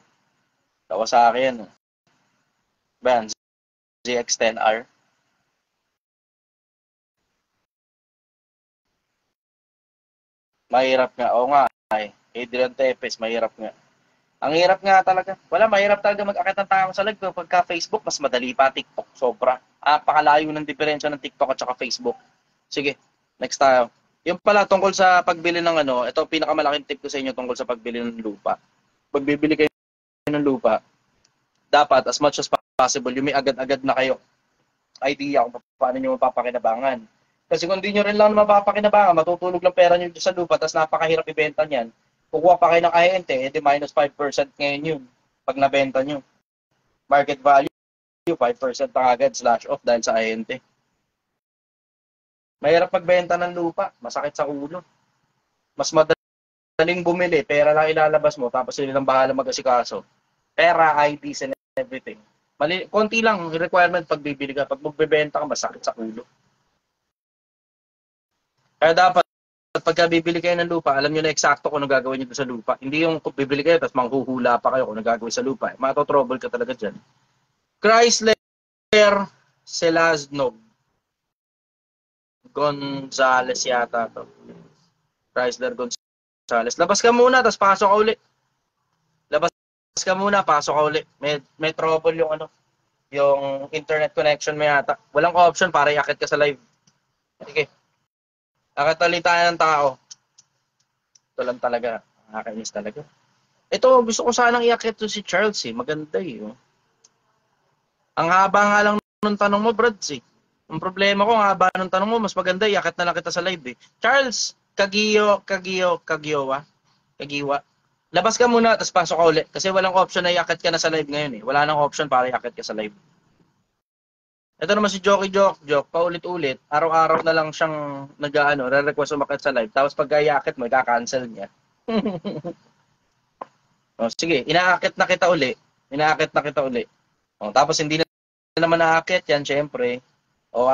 Tawa sa akin. Ben, ZX-10R. Mahirap nga. Oo nga. Adrian Tepes, mahirap nga. Ang hirap nga talaga. Mahirap talaga mag-akit ng tao sa live. Pagka Facebook, mas madali pa TikTok. Sobra. Pakalayo ng diferensya ng TikTok at saka Facebook. Sige, next tayo. Yung pala, tungkol sa pagbili ng ito pinakamalaking tip ko sa inyo tungkol sa pagbili ng lupa. Pag bibili kayo ng lupa, dapat as much as possible yung may agad-agad na kayo idea kung paano nyo mapapakinabangan. Kasi kung di nyo rin lang mapapakinabangan, matutulog lang pera nyo sa lupa, tapos napakahirap ibenta niyan. Kukuha pa kayo ng ahente, edi minus 5% ngayon yun pag nabenta nyo. Market value, 5% pa agad /off dahil sa ahente. Mahirap magbenta ng lupa, masakit sa ulo. Mas madaling bumili, pera lang ilalabas mo, tapos sila lang bahala mag-asikaso. Pera, IDs, and everything. Konti lang requirement pag bibili ka. Pag magbebenta ka, masakit sa ulo. Kaya dapat, pagka bibili kayo ng lupa, alam nyo na eksakto kung ano gagawin nyo sa lupa. Hindi yung bibili kayo, tapos manghuhula pa kayo kung ano gagawin sa lupa. Matotrouble ka talaga dyan. Chrysler Selaznog Gonzales yata to. Chrysler Gonzales. Labas ka muna, tapos pasok ka uli. Labas ka muna, pasok ka uli. May trouble yung internet connection mo yata. Walang option para iakit ka sa live. Sige. Nakatali tayo ng tao. Ito lang talaga. Nakakainis talaga. Ito, gusto ko sanang iakit to si Charles eh. Maganda eh. Oh. Ang haba nga lang ng tanong mo, Brads eh. Ang problema ko, ang haba ng tanong mo, mas maganda, iakit na lang kita sa live eh. Charles, Kagiwa. Labas ka muna, tapos pasok ka ulit. Kasi walang option na iakit ka na sa live ngayon eh. Wala nang option para iakit ka sa live. Ito naman si Joke, paulit-ulit. Araw-araw na lang siyang re-request umakit sa live. Tapos pag iakit mo, ika-cancel niya. O, sige, inaakit na kita uli. O, tapos hindi na naman naakit yan, syempre. O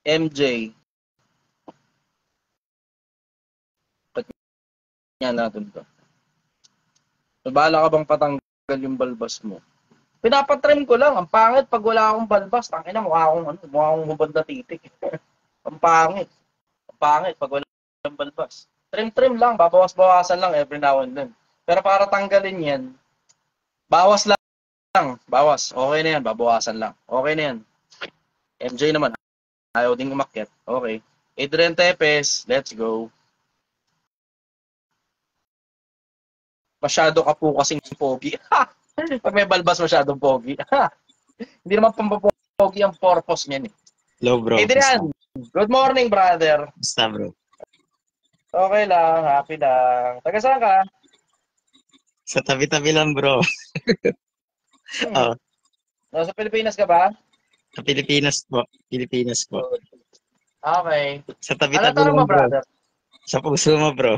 MJ. Yan natin to. Nabala ka bang patanggal yung balbas mo? Pinapatrim ko lang. Ang pangit pag wala akong balbas. Tangina, mukha akong hubad na titik. Ang pangit pag wala akong balbas. Trim lang. Babawas-bawasan lang every now and then. Pero para tanggalin yan, bawas lang. Bawas. Okay na yan. Babawasan lang. Okay na yan. MJ naman. Ayaw ding umakyat. Okay. Adrian Tepes. Let's go. Masyado ka po kasing pogi. Pag may balbas, masyadong pogi. Hindi naman pampapogi ang purpose niyan eh. Hello bro. Adrian, good morning brother. Basta bro. Okay lang, happy lang. Taga saan ka? Sa tabi-tabi lang bro. Sa Pilipinas ka ba? Sa Pilipinas po. Okay. Sa Ano tabi-tabi tanong lang mo bro. brother? Sa puso mo bro.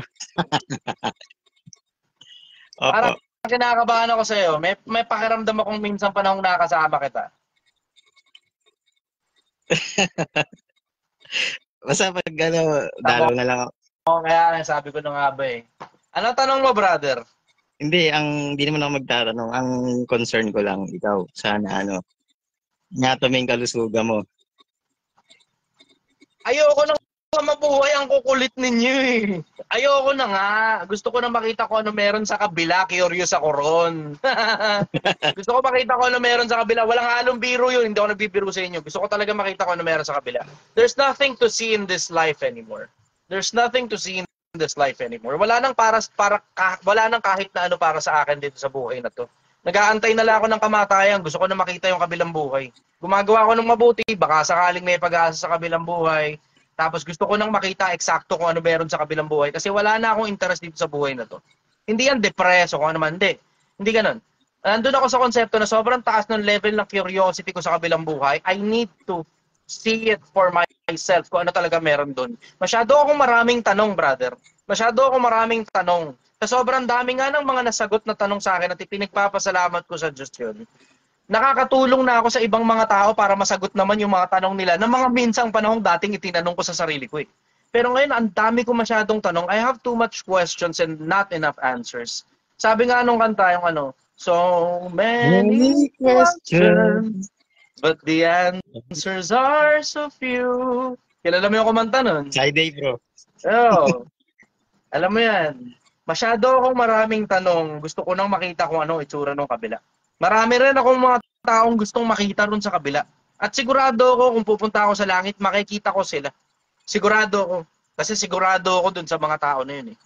Opo. Parang kinakabahan ako sa'yo. May pakiramdam akong minsan panahong nakasama kita. Basta pag dalaw na lang ako. Oo, kaya sabi ko na nga ba eh. Ano tanong mo brother? Hindi naman ako magtatanong. Ang concern ko lang, ikaw, sana nyato may kalusugan mo. Ayoko nang mabuhay ang kukulit ninyo eh. Ayoko na nga. Gusto ko na makita ko ano meron sa kabila. Curious ako ron. Gusto ko makita ko ano meron sa kabila. Walang halong biro yun. Hindi ako nagbibiro sa inyo. Gusto ko talaga makita ko ano meron sa kabila. There's nothing to see in this life anymore. Wala nang wala nang kahit na ano para sa akin dito sa buhay na to. Nag-aantay na lang ako ng kamatayan. Gusto ko na makita yung kabilang buhay. Gumagawa ko ng mabuti. Baka sakaling may pag-asa sa kabilang buhay. Tapos gusto ko nang makita eksakto kung ano meron sa kabilang buhay. Kasi wala na akong interest dito sa buhay na to. Hindi yan depreso kung ano man. Hindi ganun. Nandun ako sa konsepto na sobrang taas ng level ng curiosity ko sa kabilang buhay. I need to see it for myself kung ano talaga meron doon. Masyado akong maraming tanong, brother. Sa sobrang dami nga ng mga nasagot na tanong sa akin at ipinagpapasalamat ko sa Diyos yun. Nakakatulong na ako sa ibang mga tao para masagot naman yung mga tanong nila na mga minsang panahong dating itinanong ko sa sarili ko eh. Pero ngayon, ang dami ko masyadong tanong. I have too much questions and not enough answers. Sabi nga nung kanta, yung so many questions, but the answers are so few. Kilala mo yung kumanta nun? Side day bro. Oo. Alam mo yan. Masyado akong maraming tanong. Gusto ko nang makita kung ano itsura ng kabila. Marami rin akong mga taong gustong makita ron sa kabila. At sigurado ako kung pupunta ako sa langit, makikita ko sila. Sigurado ako. Kasi sigurado ako dun sa mga tao na yun eh.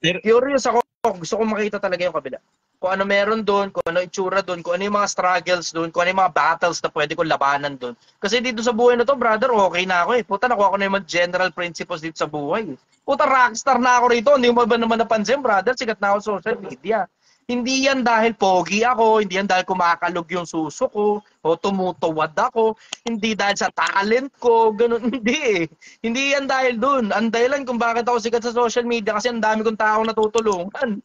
Curious ako. Gusto kong makita talaga yung kabila. Kung ano meron doon, kung ano itsura doon, kung ano yung mga struggles doon, kung ano yung mga battles na pwede kong labanan doon. Kasi dito sa buhay na to, brother, okay na ako eh. Puta, nakuha ko na yung mga general principles dito sa buhay. Puta, rockstar na ako rito. Hindi mo ba naman napansin, brother? Sikat na ako sa social media. Hindi yan dahil pogi ako, hindi yan dahil kumakalog yung suso ko, o tumutuwad ako, hindi dahil sa talent ko, ganun, hindi eh. Hindi yan dahil dun. Ang dahilan kung bakit ako sikat sa social media kasi ang dami kong taong natutulungan.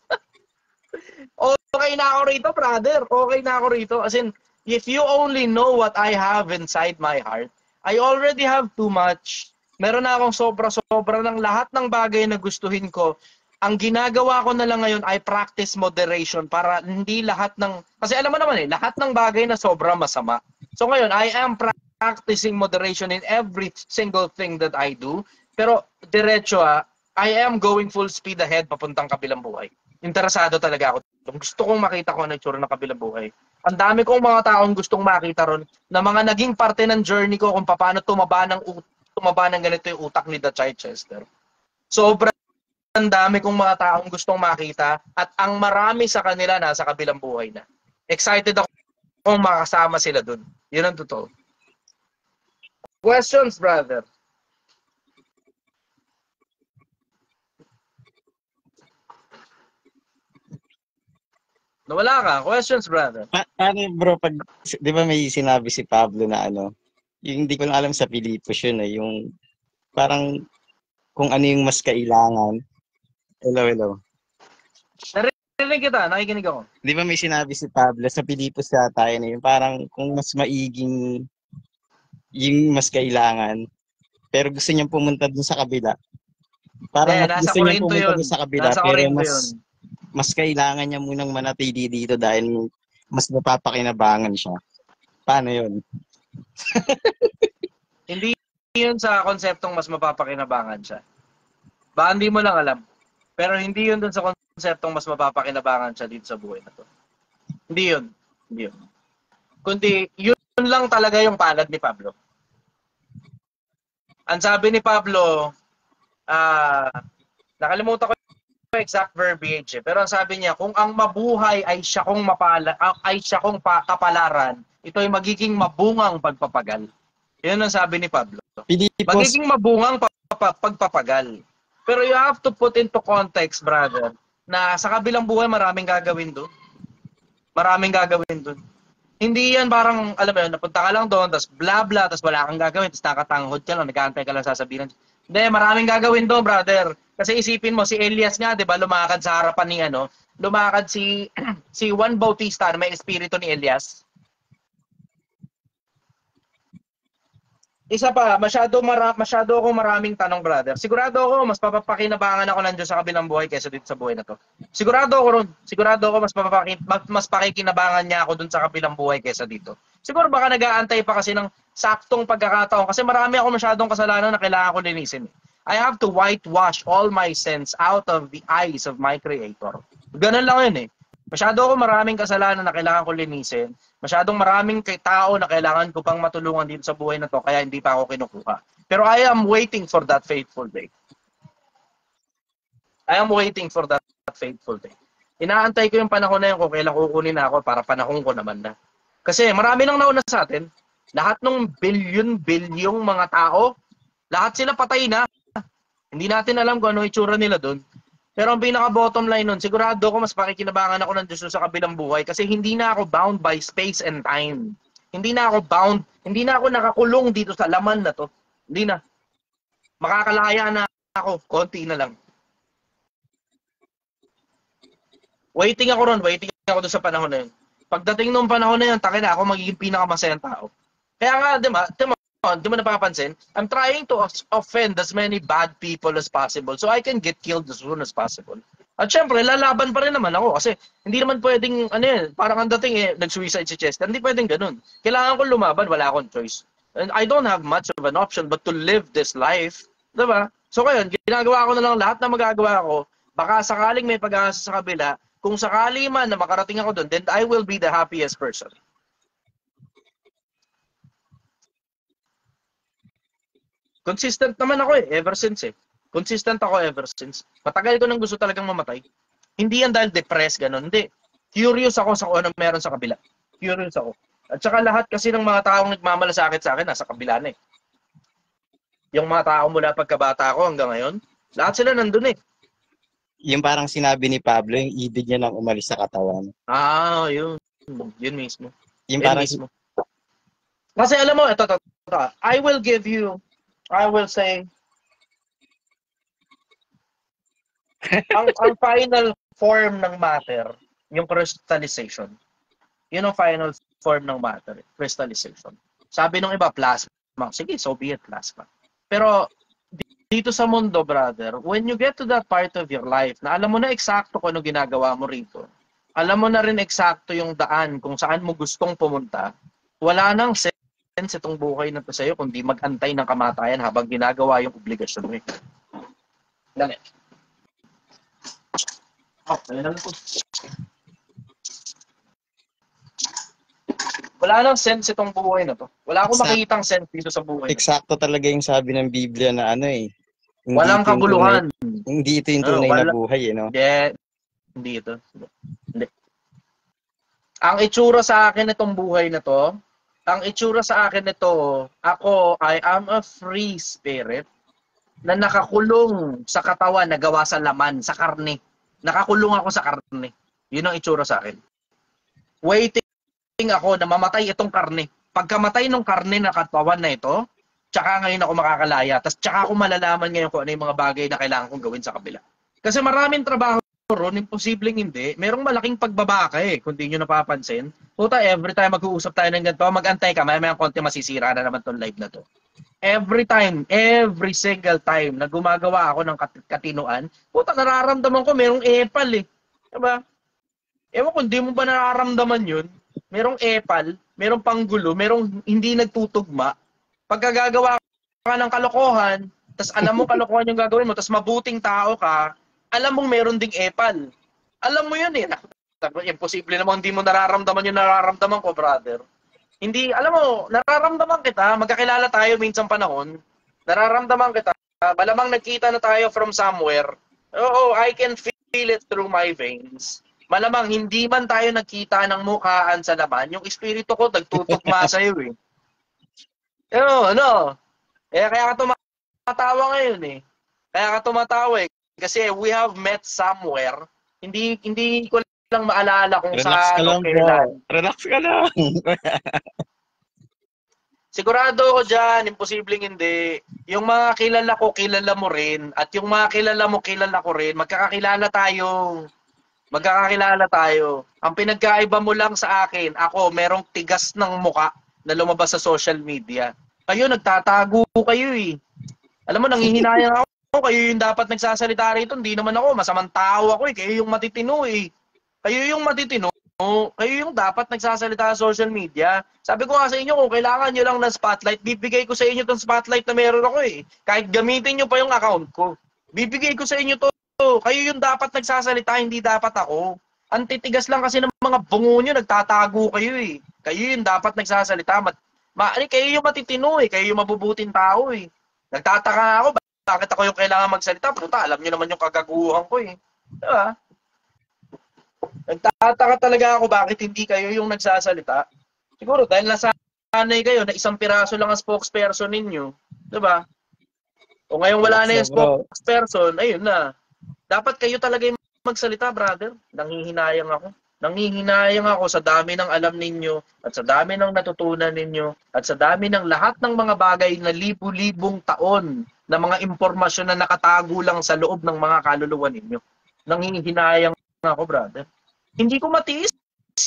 Okay na ako rito, brother. Okay na ako rito. As in, if you only know what I have inside my heart, I already have too much. Meron na akong sobra-sobra ng lahat ng bagay na gustuhin ko. Ang ginagawa ko na lang ngayon ay practice moderation para hindi lahat ng... Kasi alam mo naman eh, lahat ng bagay na sobra masama. So ngayon, I am practicing moderation in every single thing that I do. Pero diretso I am going full speed ahead papuntang kabilang buhay. Interesado talaga ako. Gusto kong makita ko ano yung tsura ng kabilang buhay. Ang dami kong mga taong gustong makita ron na mga naging parte ng journey ko kung paano tumaba ng ganito yung utak ni The Chichester. Sobrang dami kong mga taong gustong makita at ang marami sa kanila nasa kabilang buhay na. Excited ako kung makasama sila dun. Yun ang totoo. Questions, brother? Nawala ka. Questions, brother? Paano bro, pag, di ba may sinabi si Pablo na yung hindi ko lang alam sa Pilipos yun yung parang kung ano yung mas kailangan. Hello. Narinig kita, nakikinig ako. Di ba may sinabi si Pablo sa Pilipos tayo na yung parang kung mas maiging yung mas kailangan, pero gusto niyang pumunta dun sa kabila. Parang mas gusto niyang pumunta dun sa kabila, pero mas kailangan niya munang manatili dito dahil mas mapapakinabangan siya. Paano yun? Hindi yun sa konseptong mas mapapakinabangan siya. Ba, hindi mo lang alam. Pero hindi yun dun sa konseptong mas mapapakinabangan siya dito sa buhay na to. Hindi yun. Kundi, yun lang talaga yung palad ni Pablo. Ang sabi ni Pablo, nakalimutan ko exact verbiage pero ang sabi niya, kung ang mabuhay ay siya kong kapalaran, ito ay magiging mabungang pagpapagal. Yun ang sabi ni Pablo. Magiging mabungang pagpapagal. Pero you have to put into context, brother, na sa kabilang buhay maraming gagawin doon. Hindi yan parang, alam mo yun, napunta ka lang doon, tapos bla bla, tapos wala kang gagawin, tapos nakatanghod ka lang, nag-aantay ka lang sasabihin. Hindi, maraming gagawin doon, brother. Kasi isipin mo, si Elias nga, di ba, lumakad sa harapan ni lumakad si Juan Bautista na may espiritu ni Elias. Isa pa, masyado akong maraming tanong, brother. Sigurado ako, mas papapakinabangan ako ng Diyos sa kabilang buhay kaysa dito sa buhay na to. Sigurado ako mas pakikinabangan niya ako dun sa kabilang buhay kaysa dito. Siguro baka nag-aantay pa kasi ng saktong pagkakataon kasi marami ako masyadong kasalanan na kailangan ko linisin. I have to whitewash all my sins out of the eyes of my Creator. Ganun lang yun eh. Masyado ako maraming kasalanan na kailangan ko linisin. Masyadong maraming tao na kailangan ko pang matulungan dito sa buhay na to kaya hindi pa ako kinukuha. Pero I am waiting for that faithful day. Inaantay ko yung panahon na yun kung kailan kukunin na ako para panahon ko naman na. Kasi marami nang nauna sa atin. Lahat ng bilyon-bilyong mga tao, lahat sila patay na. Hindi natin alam kung ano itsura nila doon. Pero ang pinaka-bottom line nun, sigurado ako mas pakikinabangan ako ng Diyos sa kabilang buhay kasi hindi na ako bound by space and time. Hindi na ako nakakulong dito sa laman na to. Hindi na. Makakalaya na ako, konti na lang. Waiting ako doon sa panahon na yun. Pagdating nung panahon na yun, takin na ako magiging pinakamasayang tao. Kaya nga, di mo napapansin, I'm trying to offend as many bad people as possible so I can get killed as soon as possible. At syempre, lalaban pa rin naman ako kasi hindi naman pwedeng, parang ang dating nag-suicide si Chester. Hindi pwedeng ganun. Kailangan ko lumaban, wala akong choice. And I don't have much of an option but to live this life. Diba? So ngayon, ginagawa ko na lang lahat na magagawa ko. Baka sakaling may pag-asa sa kabila, kung sakali man na makarating ako doon, then I will be the happiest person. Consistent naman ako ever since . Consistent ako ever since. Matagal ko nang gusto talagang mamatay. Hindi yan dahil depressed, ganun. Hindi. Curious ako sa kung anong meron sa kabila. Curious ako. At saka lahat kasi ng mga taong nagmamalasakit sa akin, nasa kabila na eh. Yung mga tao mula pagkabata ko hanggang ngayon, lahat sila nandun eh. Yung parang sinabi ni Pablo, yung ibig niya nang umalis sa katawan. Yun. Yun mismo. Yung Yun parang mismo. Kasi alam mo, ito. I will say, ang final form ng matter, yung crystallization. Yun ang final form ng matter, crystallization. Sabi nung iba, plasma. Sige, so be it, plasma. Pero dito sa mundo, brother, when you get to that part of your life, na alam mo na eksakto kung ano ginagawa mo rito, alam mo na rin eksakto yung daan kung saan mo gustong pumunta, wala nang sense itong buhay na to sa'yo kundi mag-antay ng kamatayan habang ginagawa yung obligasyon mo. Lang eh. Wala nang sense itong buhay na to. Wala akong makikitang sense dito sa buhay. Eksakto talaga yung sabi ng Biblia na ano eh. Walang kabuluhan. Hindi ito yung tunay na buhay eh, no? Hindi ito. Hindi. Ang itsura sa akin itong buhay na to, ako, I am a free spirit na nakakulong sa katawan na gawa sa laman, sa karne. Nakakulong ako sa karne. Yun ang itsura sa akin. Waiting ako na mamatay itong karne. Pagkamatay ng karne na katawan na ito, tsaka ngayon ako makakalaya. Tapos tsaka ako malalaman ngayon kung ano yung mga bagay na kailangan kong gawin sa kabila. Kasi maraming trabaho ron, imposibleng hindi. Merong malaking pagbabaka eh, kung di nyo napapansin. Puta, every time mag-uusap tayo ng ganito, mag-antay ka, may konti masisira na naman tong live na to. Every single time na gumagawa ako ng katinuan, puta, nararamdaman ko merong epal eh. Diba? Ewan kung di mo ba nararamdaman yun, merong epal, merong panggulo, merong hindi nagtutugma. Pagkagagawa ka ng kalokohan, tas alam mo kalokohan yung gagawin mo, tas mabuting tao ka, alam mong meron ding epal. Alam mo yun eh. Imposible namang hindi mo nararamdaman yung nararamdaman ko, brother. Hindi, alam mo, nararamdaman kita, magkakilala tayo minsan panahon, nararamdaman kita, malamang nagkita na tayo from somewhere. Oo, I can feel it through my veins. Malamang hindi man tayo nagkita ng mukhaan sa laman, yung espiritu ko nagtutugma sa iyo eh. Ano? Kaya ka tumatawa ngayon eh. Kaya ka tumatawa eh. Kasi we have met somewhere. Hindi ko lang maalala kung saan o kailan. Relax ka lang. Sigurado ako dyan, imposibleng hindi. Yung mga kilala ko, kilala mo rin. At yung mga kilala mo, kilala ko rin. Magkakakilala tayo. Ang pinagkaiba mo lang sa akin, ako, merong tigas ng muka na lumabas sa social media. Kayo, nagtatago kayo eh. Alam mo, nanghihinayang ako. Kayo yung dapat nagsasalita rito. Hindi naman ako. Masamang tao ako eh. Kayo yung matitino eh. Kayo yung dapat nagsasalita sa social media. Sabi ko nga sa inyo, kung kailangan nyo lang ng spotlight, bibigay ko sa inyo tong spotlight na meron ako eh. Kahit gamitin nyo pa yung account ko. Bibigay ko sa inyo to. Kayo yung dapat nagsasalita, hindi dapat ako. Ang titigas lang kasi ng mga bungo nyo, nagtatago kayo eh. Kayo yung dapat nagsasalita. Kayo yung matitino eh. Kayo yung mabubuting tao eh. Nagtataka ako, bakit ako yung kailangan magsalita? Puta, alam nyo naman yung kagaguhan ko eh. Diba? Nagtataka talaga ako bakit hindi kayo yung nagsasalita. Siguro dahil nasanay kayo na isang piraso lang ang spokesperson ninyo. Diba? O ngayon wala na yung spokesperson, ayun na. Dapat kayo talaga yung magsalita, brother. Nanghihinayang ako sa dami ng alam ninyo at sa dami ng natutunan ninyo at sa dami ng lahat ng mga bagay na libu-libong taon na mga impormasyon na nakatago lang sa loob ng mga kaluluwa ninyo. Nanghihinayang ako, brother. Hindi ko matiis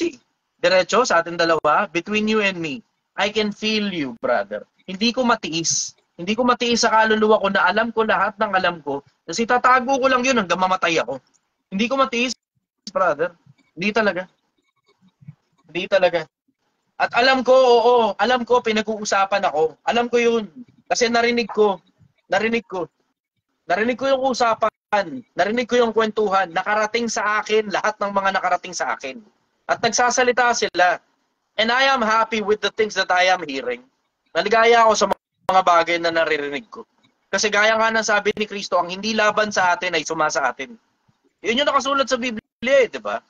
eh. Diretso sa ating dalawa, between you and me, I can feel you, brother. Hindi ko matiis. Hindi ko matiis sa kaluluwa ko na alam ko lahat ng alam ko. Kasi tatago ko lang yun hanggang mamatay ako. Hindi ko matiis, brother. Hindi talaga. At alam ko, pinag-uusapan ako. Alam ko yun. Kasi narinig ko yung usapan. Narinig ko yung kwentuhan. Nakarating sa akin, lahat ng mga nakarating sa akin. At nagsasalita sila. And I am happy with the things that I am hearing. Naligaya ako sa mga bagay na naririnig ko. Kasi gaya nga ng sabi ni Kristo, ang hindi laban sa atin ay sumasa atin. Yun yung nakasulat sa Biblia eh, di ba?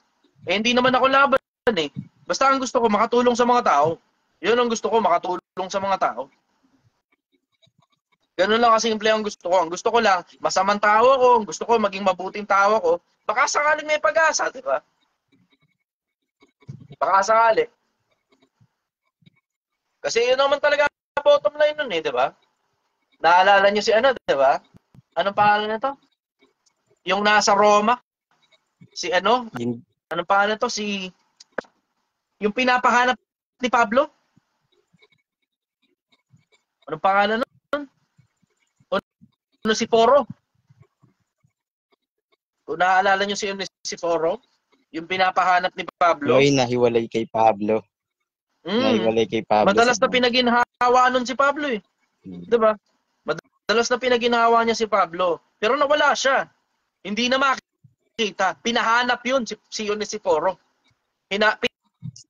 Eh hindi naman ako laban eh. Basta ang gusto ko makatulong sa mga tao. Yun ang gusto ko, makatulong sa mga tao. Ganun lang kasimple ang gusto ko. Ang gusto ko lang, masamang tao ako, ang gusto ko maging mabuting tao ako, baka sakaling may pag-asa, di ba? Baka sakali. Kasi yun naman talaga bottom line nun eh, di ba? Naalala niyo si ano, di ba? Anong pangalan nito? Yung nasa Roma. Si ano? Anong pangalan to? Yung pinapahanap ni Pablo? Anong pangalan nun? Ano si Foro? Kung naaalala niyo si Foro, yung pinapahanap ni Pablo. Ay, nahiwalay kay Pablo. Nahiwalay kay Pablo. Madalas na pinaginhawa nun si Pablo eh. Diba? Madalas na pinaginhawa niya si Pablo. Pero nawala siya. Hindi na makita. Pinahanap yun si Onesiforo.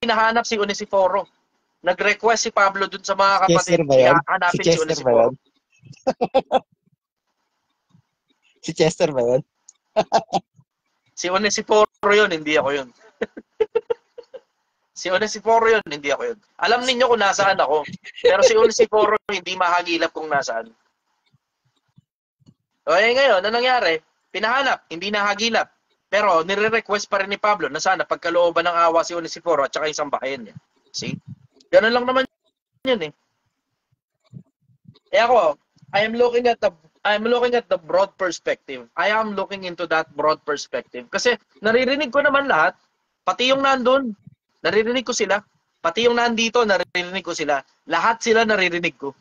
Pinahanap si Onesiforo. Nag-request si Pablo dun sa mga kapatid. Hanapin si Onesiforo. Si Chester ba yun? Si Onesiforo yun, hindi ako yun. Si Onesiforo yun, hindi ako yun. Alam ninyo kung nasaan ako. Pero si Onesiforo hindi mahagilap kung nasaan. Okay, ngayon, ano nangyari? Pinahanap, hindi nahagilap. Pero nire-request pa rin ni Pablo na sana pagkalooban ng awa si Onesiforo at saka isang bahayan niya. See? Ganun lang naman yun eh. Eh ako, I'm looking at the broad perspective. I am looking into that broad perspective. Kasi naririnig ko naman lahat, pati yung nandun, naririnig ko sila. Pati yung nandito, naririnig ko sila. Lahat sila naririnig ko.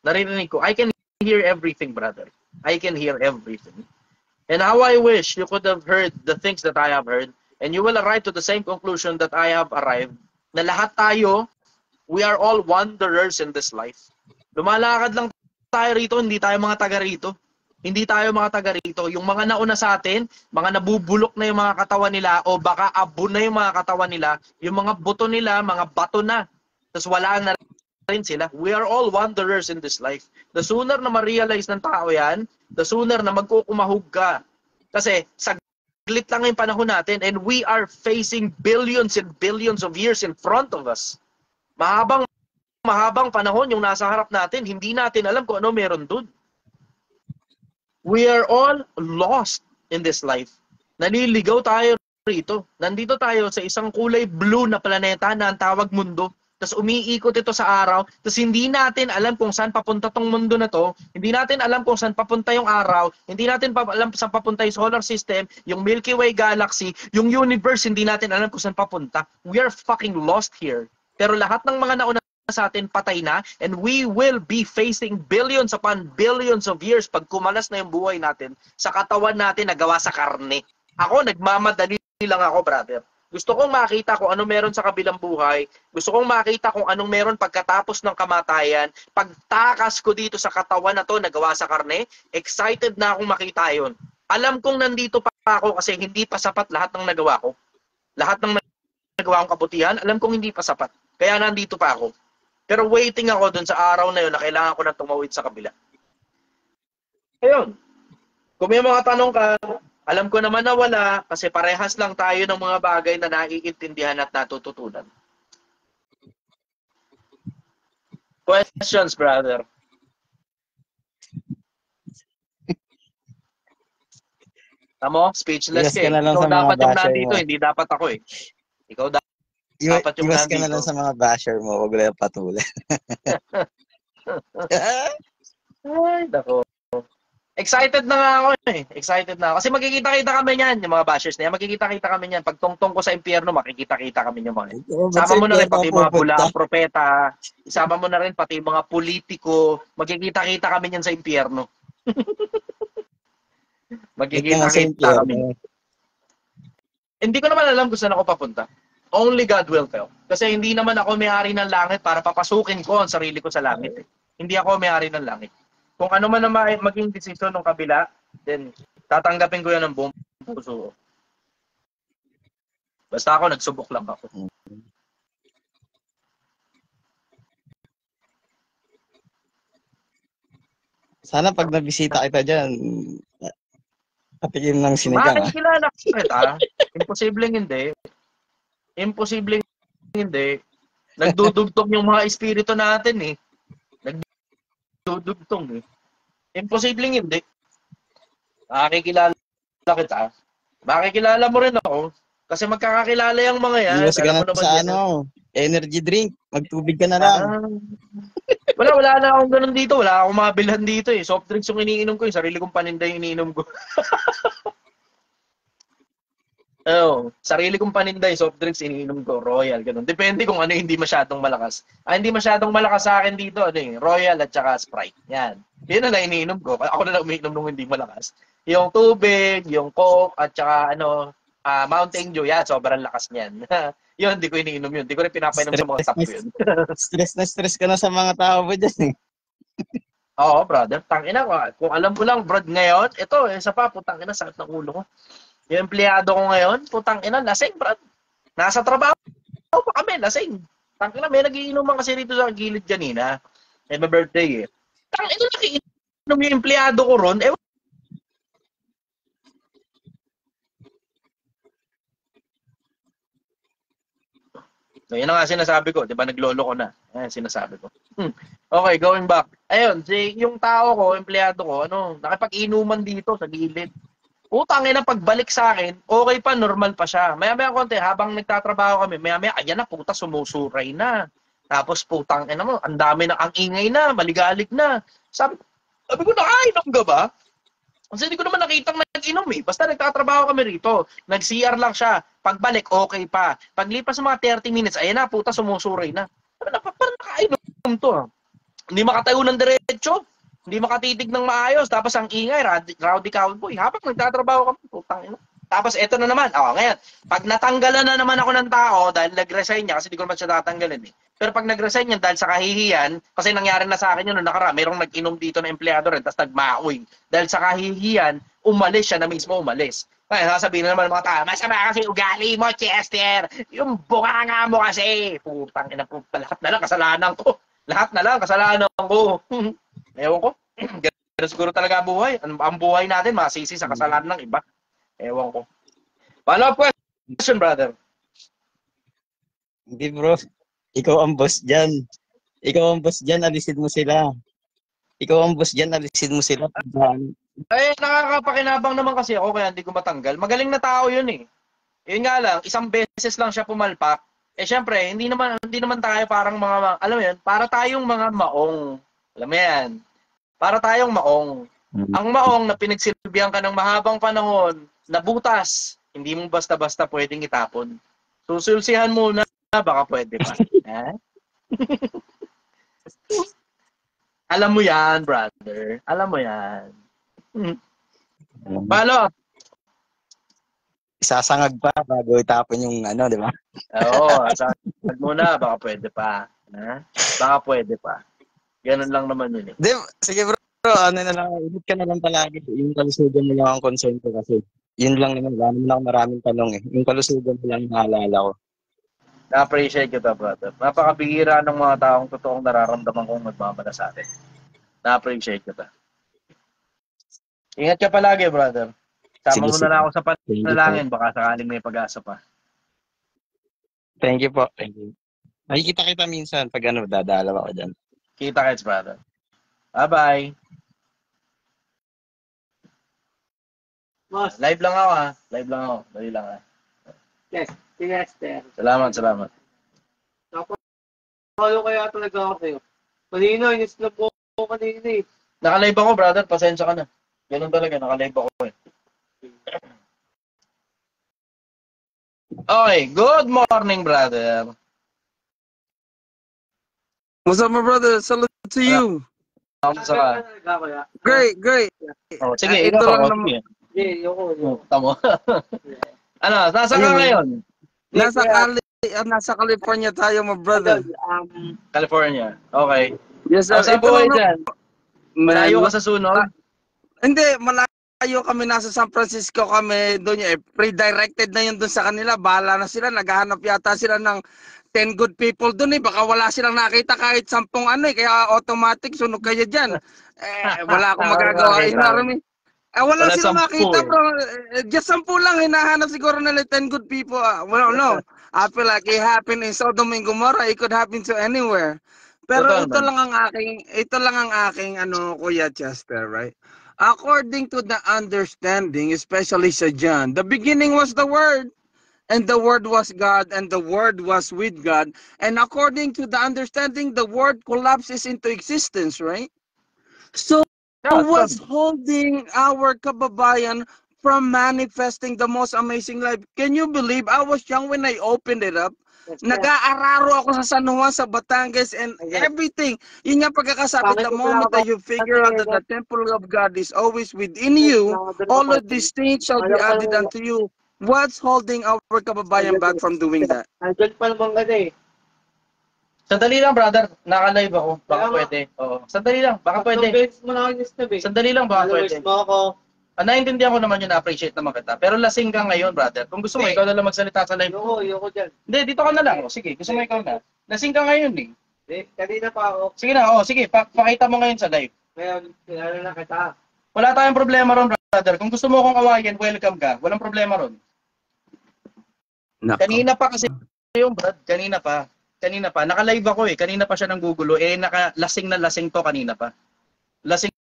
Naririnig ko. I can hear everything, brother. I can hear everything. And how I wish you could have heard the things that I have heard, and you will arrive to the same conclusion that I have arrived, na lahat tayo, we are all wanderers in this life. Lumalakad lang tayo rito, hindi tayo mga taga rito. Hindi tayo mga taga rito. Yung mga nauna sa atin, mga nabubulok na yung mga katawan nila o baka abo na yung mga katawan nila, yung mga buto nila, mga bato na. Tapos wala na rin sila. We are all wanderers in this life. The sooner na ma-realize ng tao yan, the sooner na magkukumahog ka. Kasi saglit lang yung panahon natin and we are facing billions and billions of years in front of us. Mahabang panahon yung nasa harap natin, hindi natin alam kung ano meron dun. We are all lost in this life. Naliligaw tayo rito. Nandito tayo sa isang kulay blue na planeta na ang tawag mundo. Tapos umiikot ito sa araw. Tapos hindi natin alam kung saan papunta tong mundo na to. Hindi natin alam kung saan papunta yung araw. Hindi natin alam saan papunta yung solar system, yung Milky Way galaxy, yung universe, hindi natin alam kung saan papunta. We are fucking lost here. Pero lahat ng mga nauna sa atin patay na and we will be facing billions upon billions of years pag kumalas na yung buhay natin sa katawan natin na gawa sa karne. Ako, nagmamadali lang ako, brother. Gusto kong makita kung ano meron sa kabilang buhay. Gusto kong makita kung anong meron pagkatapos ng kamatayan. Pagtakas ko dito sa katawan na to na gawa sa karne, excited na akong makita yun. Alam kong nandito pa ako kasi hindi pa sapat lahat ng nagawa ko. Lahat ng nagawa kong kabutihan, alam kong hindi pa sapat. Kaya nandito pa ako. Pero waiting ako dun sa araw na yun na kailangan ko na tumawid sa kabila. Ayun. Kung may mga tanong ka, alam ko naman na wala kasi parehas lang tayo ng mga bagay na naiintindihan at natututunan. Questions, brother? Tamo? Speechless ka eh. Ikaw dapat yung nandito, hindi dapat ako eh. Ikaw dapat yung iwas ka nandito. na lang sa mga basher mo, huwag lang patulan. Ay, dako. Excited na nga ako eh. Excited na ako. Kasi magkikita-kita kami niyan, yung mga bashers na yan. Magkikita-kita kami niyan. Pag tungtong ko sa impyerno, makikita-kita kami niyan mga. Isama mo na rin pati mga bulaang propeta. Isama mo na rin pati mga politiko. Magkikita-kita kami niyan sa impyerno. Magkikita-kita kami. Hindi ko naman alam kung saan ako papunta. Only God will tell. Kasi hindi naman ako may-ari ng langit para papasukin ko ang sarili ko sa langit. Eh. Hindi ako may-ari ng langit. Kung ano man na maging desisyon ng kabila, then tatanggapin ko yan ng buong puso. Basta ako, nagsubok lang ako. Sana pag nabisita kita dyan, patikim ng sinigang. Makikilala kita. Imposibleng hindi. Imposibleng hindi. Nagdudugtong yung mga espiritu natin eh. Nagdudugtong eh. Imposibleng hindi. Makikilala kita. Makikilala mo rin ako. Kasi magkakakilala yung mga yan. Iwas ka na sa energy drink. Magtubig ka na lang. Wala na akong ganun dito. Wala akong mabilhan dito eh. Soft drinks yung iniinom ko. Yung sarili kong paninda yung iniinom ko. Sarili kong paninda yung soft drinks iniinom ko. Royal, ganun. Depende kung ano hindi masyadong malakas. Hindi masyadong malakas sa akin dito. Royal at saka Sprite. Yan. Yun na lang iniinom ko. Ako na lang umiinom nung hindi malakas. Yung tubig, yung Coke, at saka Mountain Dew. Yan, sobrang lakas niyan. Yun, hindi ko iniinom yun. Hindi ko rin pinapainom sa mga tap yun. Stress ka na sa mga tao ba dyan eh. Oo, brother. Tangina ko. Kung alam mo lang, brad, ngayon, ito, isa pa, putang ina, sakit ng ulo ko. Yung empleyado ko ngayon, putang ina, lasing, brad. Nasa trabaho pa kami, lasing. Tangina, may nagiinuman kasi rito sa gilid kanina. May birthday eh. Tangina, nakiinom yung empleyado ko ron. So, yun na nga sinasabi ko, di ba naglolo ko na. Ayan, sinasabi ko. Okay, going back. Ayun, yung tao ko, empleyado ko, nakipag-inuman dito sa gilid. Utang ina, pagbalik sa akin, okay pa, normal pa siya. Maya-maya konti, habang nagtatrabaho kami, maya-maya, ayan na, puta, sumusuray na. Tapos, putang ina mo, ang dami na, ang ingay na, maligalig na. Sabi ko, nakainom ka ba? Kasi hindi ko naman nakitang nag-inom eh. Basta nagtatrabaho kami rito. Nag-CR lang siya. Pagbalik, okay pa. Paglipas sa mga 30 minutes, ayan na, puta, sumusuray na. Parang nakainom to. Hindi makatayo ng diretso. Hindi makatitig ng maayos. Tapos ang ingay, rowdy cowboy. Habang nagtatrabaho kami, putang ina. Tapos eto na naman. Ngayon, pag natanggalan na naman ako ng tao dahil nag-resign niya, kasi hindi ko naman siya tatanggalin eh. Pero pag nag-resign niya dahil sa kahihiyan, kasi nangyari na sa akin yun noong nakaraan, mayroong nag-inom dito na empleyado rin, tapos nagmaoy. Dahil sa kahihiyan, umalis siya na mismo umalis. Kaya sasabihin na naman ng mga tao, masama kasi ugali mo, Chester. Yung bunganga mo kasi. Putang ina po, lahat na lang kasalanan ko. Lahat na lang kasalanan ko. Ewan ko. Ganun siguro talaga buhay. Ang buhay natin, masisi sa kasalanan ng iba. Ewan ko. Follow-up question, brother. Hindi bro. Ikaw ang boss dyan. Ikaw ang boss dyan, alisin mo sila. Ikaw ang boss dyan, alisin mo sila. Nakakapakinabang naman kasi ako kaya hindi ko matanggal. Magaling na tao yun eh. Yun nga lang, isang beses lang siya pumalpak. Syempre, hindi naman tayo parang mga, alam mo yan, para tayong mga maong. Alam mo yan. Para tayong maong. Ang maong na pinagsilbihan ka ng mahabang panahon, na butas, hindi mo basta-basta pwedeng itapon. Susulsihan muna, baka pwede pa. Alam mo yan, brother. Alam mo yan. Paano? Isasangag pa bago itapon yung di ba? Oo, sasangag muna, baka pwede pa. Baka pwede pa. Ganun lang naman yun eh. Sige bro, na lang, init ka na lang palagi. Yung kalusugan mo lang ang concern ko kasi. Yun lang naman, wala naman ako maraming tanong eh. Yung kalusugan mo lang naalala ko. Na-appreciate kita, brother. Napakabihira ng mga taong totoong nararamdaman kong nagmamalasakit. Na-appreciate kita. Ingat ka palagi, brother. Sama mo na lang ako sa panalangin. Baka sakaling may pag-asa pa. Thank you po. Thank you. Nakikita kita minsan pag dadalaw ako dyan. Kita-kits, brother. Bye-bye. Boss. Live lang ako ha. Live lang ako. Dali lang ha. Yes. Yes, sir. Salamat. Follow kaya talaga ako sa'yo. Kanina, inis-snap ko kanina eh. Naka-live ako, brother. Pasensya ka na. Ganun talaga. Naka-live ako eh. Okay. Good morning, brother. What's up, my brother? Salute to you. Kamusta ka? Great. Oh, sige, Ito ikaw. lang naman. Sige, yoko. Tamo. Ano, nasa ka ngayon? Nasa California tayo, my brother. California. Okay. Yes, sir. Saan buhay dyan? Malayo ka sa sunod? Hindi, malayo kami. Nasa San Francisco kami. Doon pre-directed na yun doon sa kanila. Bahala na sila. Naghahanap yata sila ng 10 good people dun eh. Baka wala silang nakita kahit 10 ano eh. Kaya automatic sunog kayo dyan. Wala akong magagawa. You know what I mean? Wala silang nakita, bro. Just 10 lang. Hinahanap siguro nila 10 good people. Well, no. I feel like it happened in Sodom and Gomorrah. It could happen to anywhere. Pero ito lang ang aking ano, Kuya Chester, right? According to the understanding, especially sa John, the beginning was the Word, and the Word was God, and the Word was with God. And according to the understanding, the Word collapses into existence, right? So what's holding our kababayan from manifesting the most amazing life? Can you believe? I was young when I opened it up. Nag-aararo ako sa San Juan, sa Batangas, and everything. Yun nga pagkakasabi, the moment that you figure out that the temple of God is always within you, all of these things shall be added unto you. What's holding our kababayan back from doing that? Andyan pa naman ka eh. Sandali lang, brother. Naka-live ako. Baka pwede. Oo. Sandali lang. Baka pwede. Sandali lang, baka pwede. Naintindihan ko naman yun, na-appreciate naman kita. Pero lasing ka ngayon, brother. Kung gusto mo, ikaw na lang magsalita sa live. Ayoko dyan. Hindi, dito ka na lang. O, sige, gusto mo ikaw na. Lasing ka ngayon eh. Kanina pa ako. Sige na, sige. Pakita mo ngayon sa live. Ngayon, kilala na kita. Wala tayong problema ron, brother. Kung gusto mo akong awayan, welcome ka. Walang problema ron. Kanina pa kasi yung Brad, kanina pa. Naka-live ako eh. Kanina pa siya ng gugulo. Naka-lasing na lasing to kanina pa. Lasing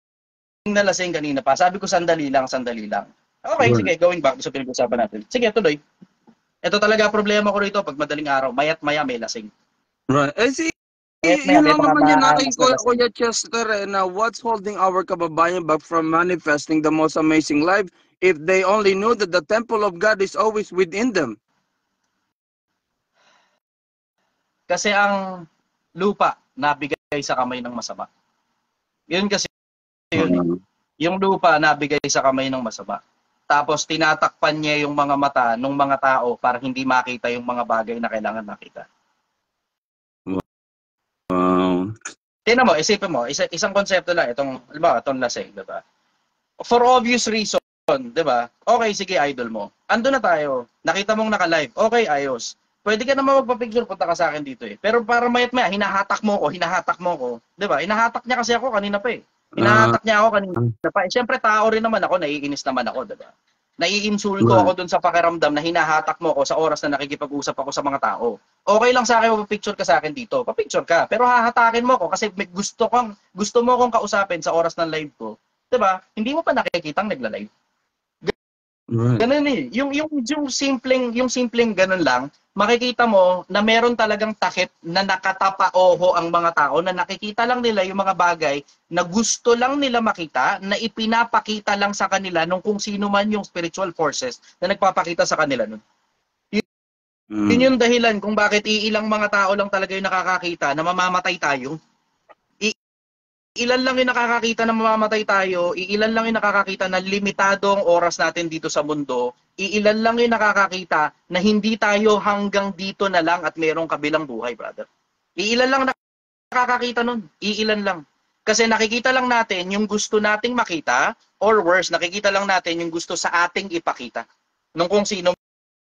na lasing kanina pa. Sabi ko sandali lang. Okay, sige, going back sa pinag-usapan natin. Sige, tuloy. Ito talaga problema ko rito pag madaling araw. Mayat maya may lasing. Right. Yun lang naman yun natin, Kuya Chester, na what's holding our kababayan back from manifesting the most amazing life if they only knew that the temple of God is always within them? Kasi ang lupa nabigay sa kamay ng masama. Yun kasi yun. Yung lupa nabigay sa kamay ng masama. Tapos tinatakpan niya yung mga mata ng mga tao para hindi makita yung mga bagay na kailangan makita. Tingnan mo, isipin mo, isang konsepto lang itong lasing, 'di ba? For obvious reason, 'di ba? Okay, sige, idol mo. Ando na tayo. Nakita mong naka-live. Okay, ayos. Pwede ka naman magpa-picture, punta ka sa akin dito eh. Pero para mayat-maya, hinahatak mo ko. 'Di ba? Hinahatak niya kasi ako kanina pa eh. Hinahatak niya ako kanina pa. Siyempre, tao rin naman ako, naiinis naman ako, 'di ba? Naiinsulto ako dun sa pakiramdam na hinahatak mo ko sa oras na nakikipag-usap ako sa mga tao. Okay lang sa akin, magpa-picture ka sa akin dito. Pa-picture ka. Pero hahatakin mo ko kasi may gusto mo kong kausapin sa oras ng live ko. 'Di ba? Hindi mo pa nakikitang nagla-live. Ganun eh. Yung simpleng ganun lang, makikita mo na meron talagang takip na nakatapaoho ang mga tao na nakikita lang nila yung mga bagay na gusto lang nila makita, na ipinapakita lang sa kanila nung kung sino man yung spiritual forces na nagpapakita sa kanila nun. Yun yung dahilan kung bakit iilang mga tao lang talaga yung nakakakita na mamamatay tayo. Ilan lang yung nakakakita na mamamatay tayo, ilan lang yung nakakakita na limitado ang oras natin dito sa mundo, ilan lang yung nakakakita na hindi tayo hanggang dito na lang at merong kabilang buhay, brother. Ilan lang nakakakita nun, ilan lang. Kasi nakikita lang natin yung gusto nating makita, or worse, nakikita lang natin yung gusto sa ating ipakita. Nung kung sino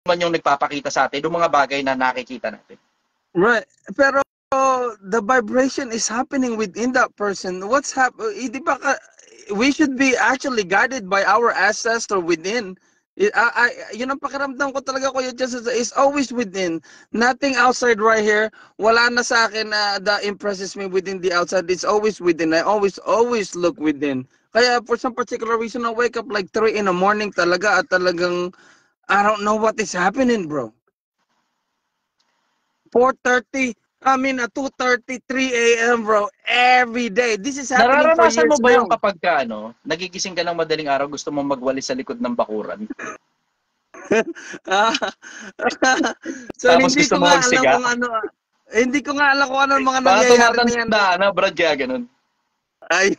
man yung nagpapakita sa atin, yung mga bagay na nakikita natin. Right, pero the vibration is happening within that person. What's happening? We should be actually guided by our ancestor within. Yun ang pakiramdam ko talaga, Kuya Jesus, is always within. Nothing outside right here. Wala na sa akin that impresses me within the outside. It's always within. I always look within. Kaya for some particular reason, I wake up like 3 in the morning talaga at talagang I don't know what is happening, bro. 2:30 a.m. bro, every day. This is happening for years now. Nararanasan mo ba yung kapag ka, nagigising ka ng madaling araw, gusto mong magwalis sa likod ng bakuran? So tapos hindi ko nga alam kung ano. Hindi ko nga alam kung ano mga nangyayari na yan. Brad, kaya ganun. Ay.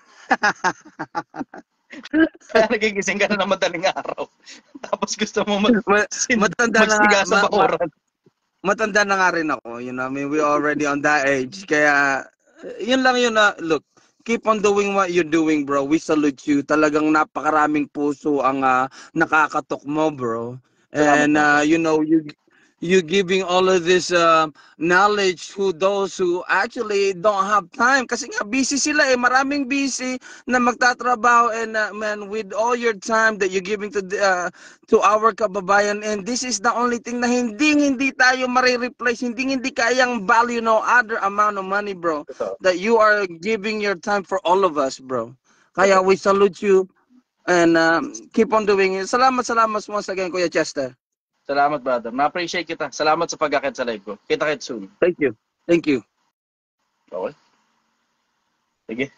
Kaya nagigising ka na ng madaling araw. Tapos gusto mo magsiga sa bakuran. Matanda na nga rin ako, you know, I mean, we're already on that age. Kaya, yun lang yun na, look, keep on doing what you're doing, bro. We salute you. Talagang napakaraming puso ang nakakatok mo, bro. And, you know, you giving all of this knowledge to those who actually don't have time. Kasi nga busy sila eh, maraming busy na magtatrabaho, and man, with all your time that you're giving to our kababayan, and this is the only thing na hindi tayo marireplace, hindi kayang value no other amount of money, bro, that you are giving your time for all of us, bro. Kaya we salute you and keep on doing it. Salamat once again, Kuya Chester. Salamat, brother. Na-appreciate kita. Salamat sa pag-akit sa live ko. Kita-kits soon. Thank you. Okay. Sige.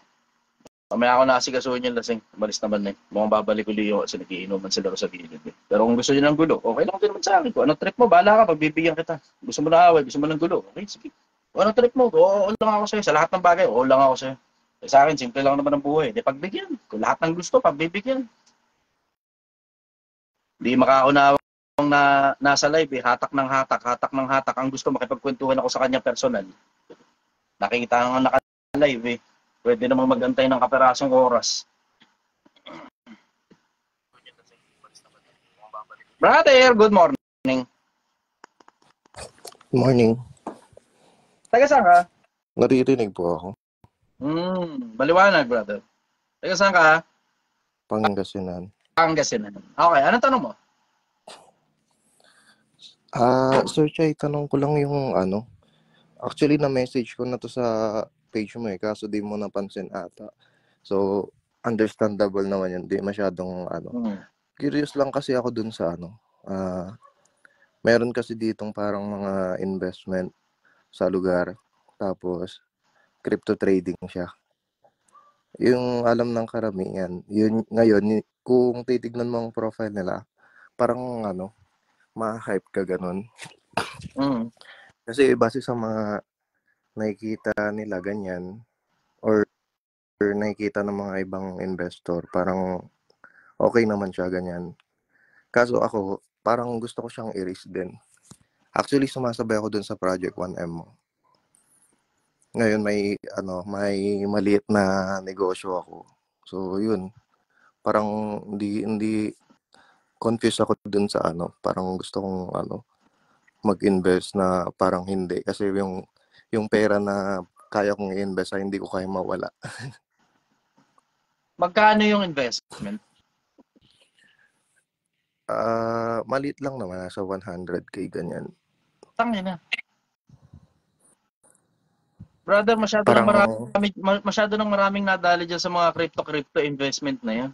Mamaya ako nakasigasuhin yung lasing. Malis naman na eh. Mukhang babalik ulit yung kasi nagiinuman sila sa gilid eh. Pero kung gusto nyo ng gulo, okay lang din naman sa akin. Kung anong trip mo, bahala ka, pagbibigyan kita. Gusto mo na away, gusto mo ng gulo. Okay, sige. Kung anong trip mo, oo lang ako sa'yo. Sa lahat ng bagay, oo lang ako sa'yo. Eh, sa akin, simple lang naman ang buhay. Di pagbigyan. Kung lahat ng gusto, pagbibigyan. Hindi makaunawa na nasa live eh, hatak ng hatak. Ang gusto makipagkwentuhan ako sa kanya personal. Nakikita nga naka-live eh. Pwede namang magantay ng kaperasong oras. Brother, good morning. Morning. Taga saan ka? Naririnig po ako. Maliwanag, brother. Taga saan ka? Pangasinan. Pangasinan. Okay, anong tanong mo? Sir Chay, tanong ko lang yung ano. Actually, na-message ko na to sa page mo eh, kaso di mo napansin ata. So, understandable naman yun. Di masyadong ano. Curious lang kasi ako dun sa ano. Meron kasi ditong parang mga investment sa lugar. Tapos, crypto trading siya. Yung alam ng karamihan, yun ngayon, kung titignan mo ang profile nila, parang ano, ma-hype ka ganun. Kasi base sa mga nakikita nila ganyan, or nakikita ng mga ibang investor, parang okay naman siya ganyan. Kaso ako, parang gusto ko siyang i-risk din. Actually, sumasabay ako dun sa Project 1M mo. Ngayon may maliit na negosyo ako. So yun, parang hindi confused ako dun sa ano, parang gusto kong mag-invest na parang hindi kasi yung pera na kaya kong i-invest ay hindi ko kaya mawala. Magkano yung investment? Maliit lang naman, nasa 100k ganyan. Tangin na. Brother, masyado nang maraming nadali dyan sa mga crypto investment na yan.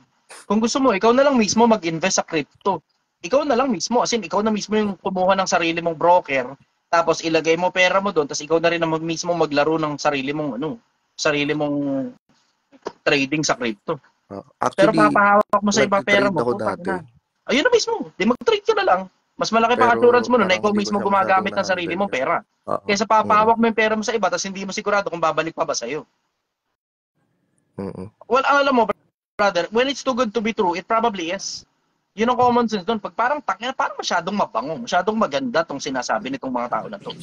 Kung gusto mo, ikaw na lang mismo mag-invest sa crypto. Ikaw na lang mismo, as in, ikaw na mismo yung kumuha ng sarili mong broker, tapos ilagay mo pera mo doon, tapos ikaw na rin ang mismo maglaro ng sarili mong trading sa crypto. Actually, pero papahawak mo sa iba pera mo. Ayun na mismo, di mag-trade ka na lang. Mas malaki pa assurance mo nun na ikaw mismo gumagamit ng sarili mong pera. Kaysa papahawak mo yung pera mo sa iba, tapos hindi mo sigurado kung babalik pa ba sa'yo. Well, alam mo, brother, when it's too good to be true, it probably is. Yun ang common sense doon. Pag parang parang masyadong mabango, masyadong maganda tong sinasabi nitong mga tao na to.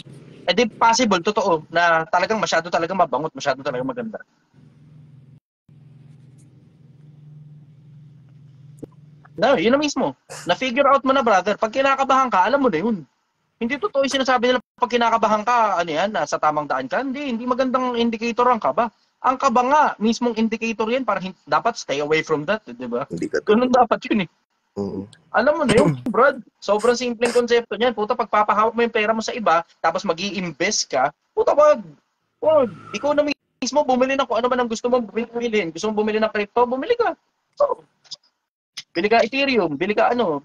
Eh di possible, totoo, na talagang masyado talagang mabango at masyado talagang maganda. No, yun na mismo. Na-figure out mo na, brother. Pag kinakabahan ka, alam mo na yun. Hindi totoo yung sinasabi nila pag kinakabahan ka, nasa tamang daan ka. Hindi magandang indicator ang kaba. Ang kaba nga, mismong indicator yan para dapat stay away from that, di ba? Ganun dapat yun eh. Alam mo na yun, brad. Sobrang simpleng konsepto niyan. Puta, pagpapahawak mo yung pera mo sa iba, tapos mag-i-invest ka, puta, wag. Ikaw na mismo bumili ng kung ano man ang gusto mong bilhin. Gusto mong bumili ng crypto, bumili ka. So, bili ka Ethereum, bili ka anong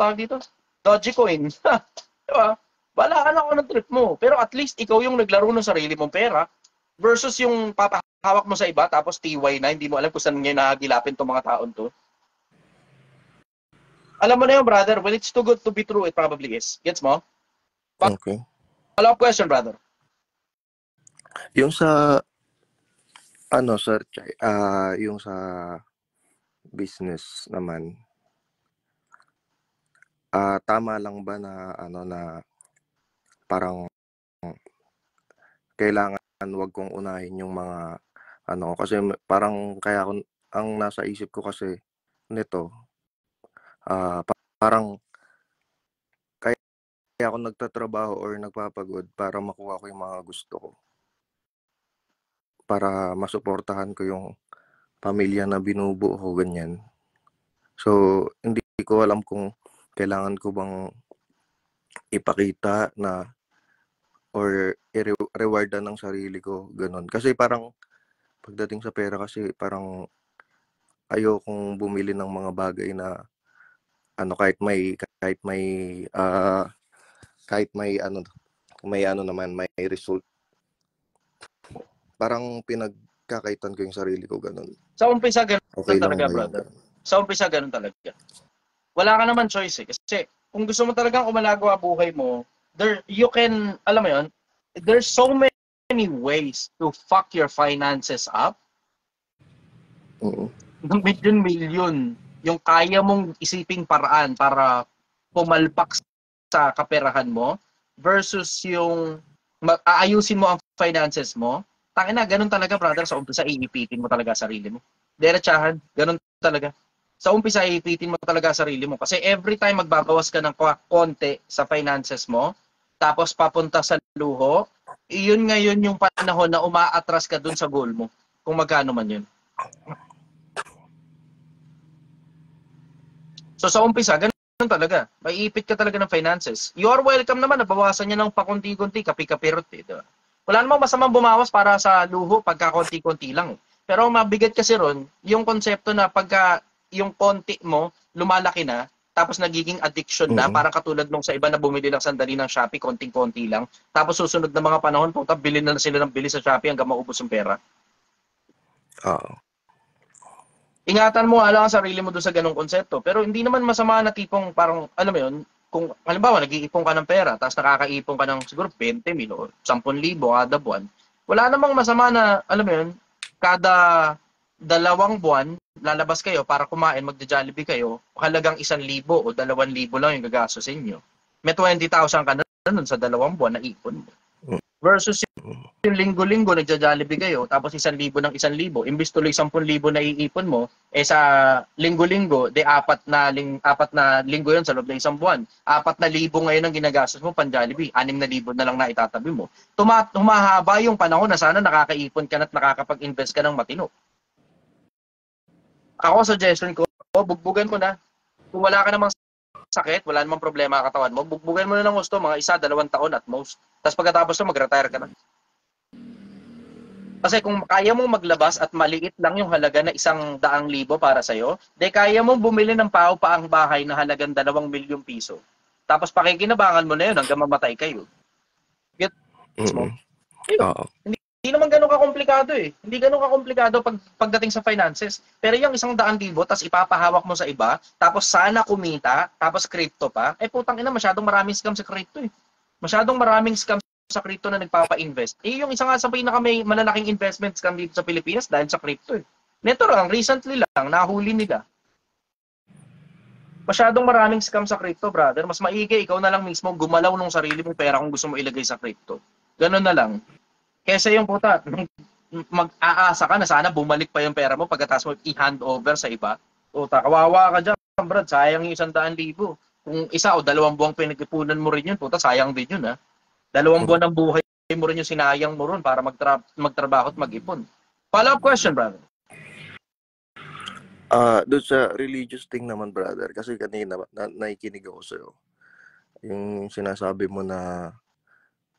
tawag dito? Dogecoin. Diba? Balaan ako ng trip mo. Pero at least ikaw yung naglaro ng sarili mong pera versus yung papahawak mo sa iba tapos TY na hindi mo alam kung saan ngayon nakagilapin tong mga taon to. Alam mo na yun, brother, when it's too good to be true, it probably is. Gets mo? Okay. Follow-up question, brother. Yung sa sir, yung sa business naman, tama lang ba na na parang kailangan wag kong unahin yung mga kasi parang kaya ang nasa isip ko kasi nito parang ako nagtatrabaho or nagpapagod para makuha ko yung mga gusto ko. Para masuportahan ko yung pamilya na binubuo ko, ganyan. So, hindi ko alam kung kailangan ko bang ipakita na or i-rewardan ng sarili ko, ganun. Kasi parang pagdating sa pera kasi parang ayokong bumili ng mga bagay na ano kahit may naman may result. Parang pinagkakaitan ko yung sarili ko, ganun. Sa umpisa ganun Okay lang talaga, ba yun? brother. Sa umpisa ganun talaga. Wala ka naman choice eh. Kasi kung gusto mo talagang umalagawa buhay mo, you can, alam mo yun, there's so many ways to fuck your finances up. Ng milyon-milyon yung kaya mong isiping paraan para pumalpak sa kaperahan mo versus yung aayusin mo ang finances mo. Tangina, ganun talaga, brother. Sa umpisa, iipitin mo talaga sarili mo. Diretsahan, ganun talaga. Sa umpisa, iipitin mo talaga sarili mo. Kasi every time magbabawas ka ng konti sa finances mo, tapos papunta sa luho, iyon ngayon yung panahon na umaatras ka dun sa goal mo. Kung magkano man yun. So sa umpisa, ganun talaga. Maiipit ka talaga ng finances. You are welcome naman na bawasan niya ng pakunti-kunti, kapi-kapirot eh. Diba? Wala namang masamang bumawas para sa luho pagka konti-kunti lang. Pero mabigat kasi ron, yung konsepto na pagka yung konti mo, lumalaki na, tapos nagiging addiction na, parang katulad nung sa iba na bumili lang sandali ng Shopee, konting-konti lang. Tapos susunod na mga panahon, puta, bilhin na sila ng bili sa Shopee hanggang maubos yung pera. Ingatan mo lang ang sarili mo doon sa ganung konsepto. Pero hindi naman masama na tipong parang, alam mo yun, kung halimbawa nag-iipon ka ng pera, tapos nakakaipon ka ng siguro 20,000 o 10,000 kada buwan, wala namang masama na, alam mo yun, kada 2 buwan, lalabas kayo para kumain, magja-Jollibee kayo, halagang 1,000 o 2,000 lang yung gagastusin nyo. May 20,000 ka na nun sa 2 buwan na ipon mo. Versus yung linggo-linggo nagja-Jollibee kayo, tapos 1,000 ng 1,000, imbis tuloy 10,000 na iipon mo, eh sa linggo-linggo, apat na linggo yun sa loob ng 1 buwan. 4,000 ngayon ang ginagastos mo pan-Jollibee, 6,000 na lang na itatabi mo. Humahaba yung panahon na sana nakakaipon ka na at nakakapag-invest ka ng matino. Ako, suggestion ko, bugbugan mo na. Kung wala ka namang sakit, wala namang problema ang katawan mo, bugbugan mo na ng gusto, mga 1-2 taon at most. Tapos pagkatapos na, mag-retire ka na. Kasi kung kaya mong maglabas at maliit lang yung halaga na 100,000 para sa'yo, de kaya mong bumili ng pao-paang bahay na halagang 2 milyong piso. Tapos pakikinabangan mo na yun hanggang mamatay kayo. Gets mo? Hindi naman ganun kakomplikado eh. Hindi ganun kakomplikado pagdating sa finances. Pero yung 100,000, tapos ipapahawak mo sa iba, tapos sana kumita, tapos crypto pa, eh putang ina, masyadong maraming scam sa crypto eh. Masyadong maraming scam sa crypto na nagpapa-invest. Eh yung isa nga sa may malalaking investment scam dito sa Pilipinas dahil sa crypto eh. Neto lang, recently lang, nahuli nila. Masyadong maraming scam sa crypto, brother. Mas maigi, ikaw na lang mismo gumalaw ng sarili mong pera kung gusto mo ilagay sa crypto. Ganun na lang. Kesa yung puta, mag-aasa ka na sana bumalik pa yung pera mo pagkatapos mo i-hand over sa iba. Puta, kawawa ka dyan, brad. Sayang yung 100,000. Kung 1 o 2 buwang pinag-ipunan mo rin yun, puta, sayang din yun ha. 2 buwan ng buhay mo rin yung sinayang mo rin para magtrabaho at mag-ipon. Follow-up question, brother. Doon sa religious thing naman, brother, kasi kanina nakikinig ako sa'yo. Yung sinasabi mo na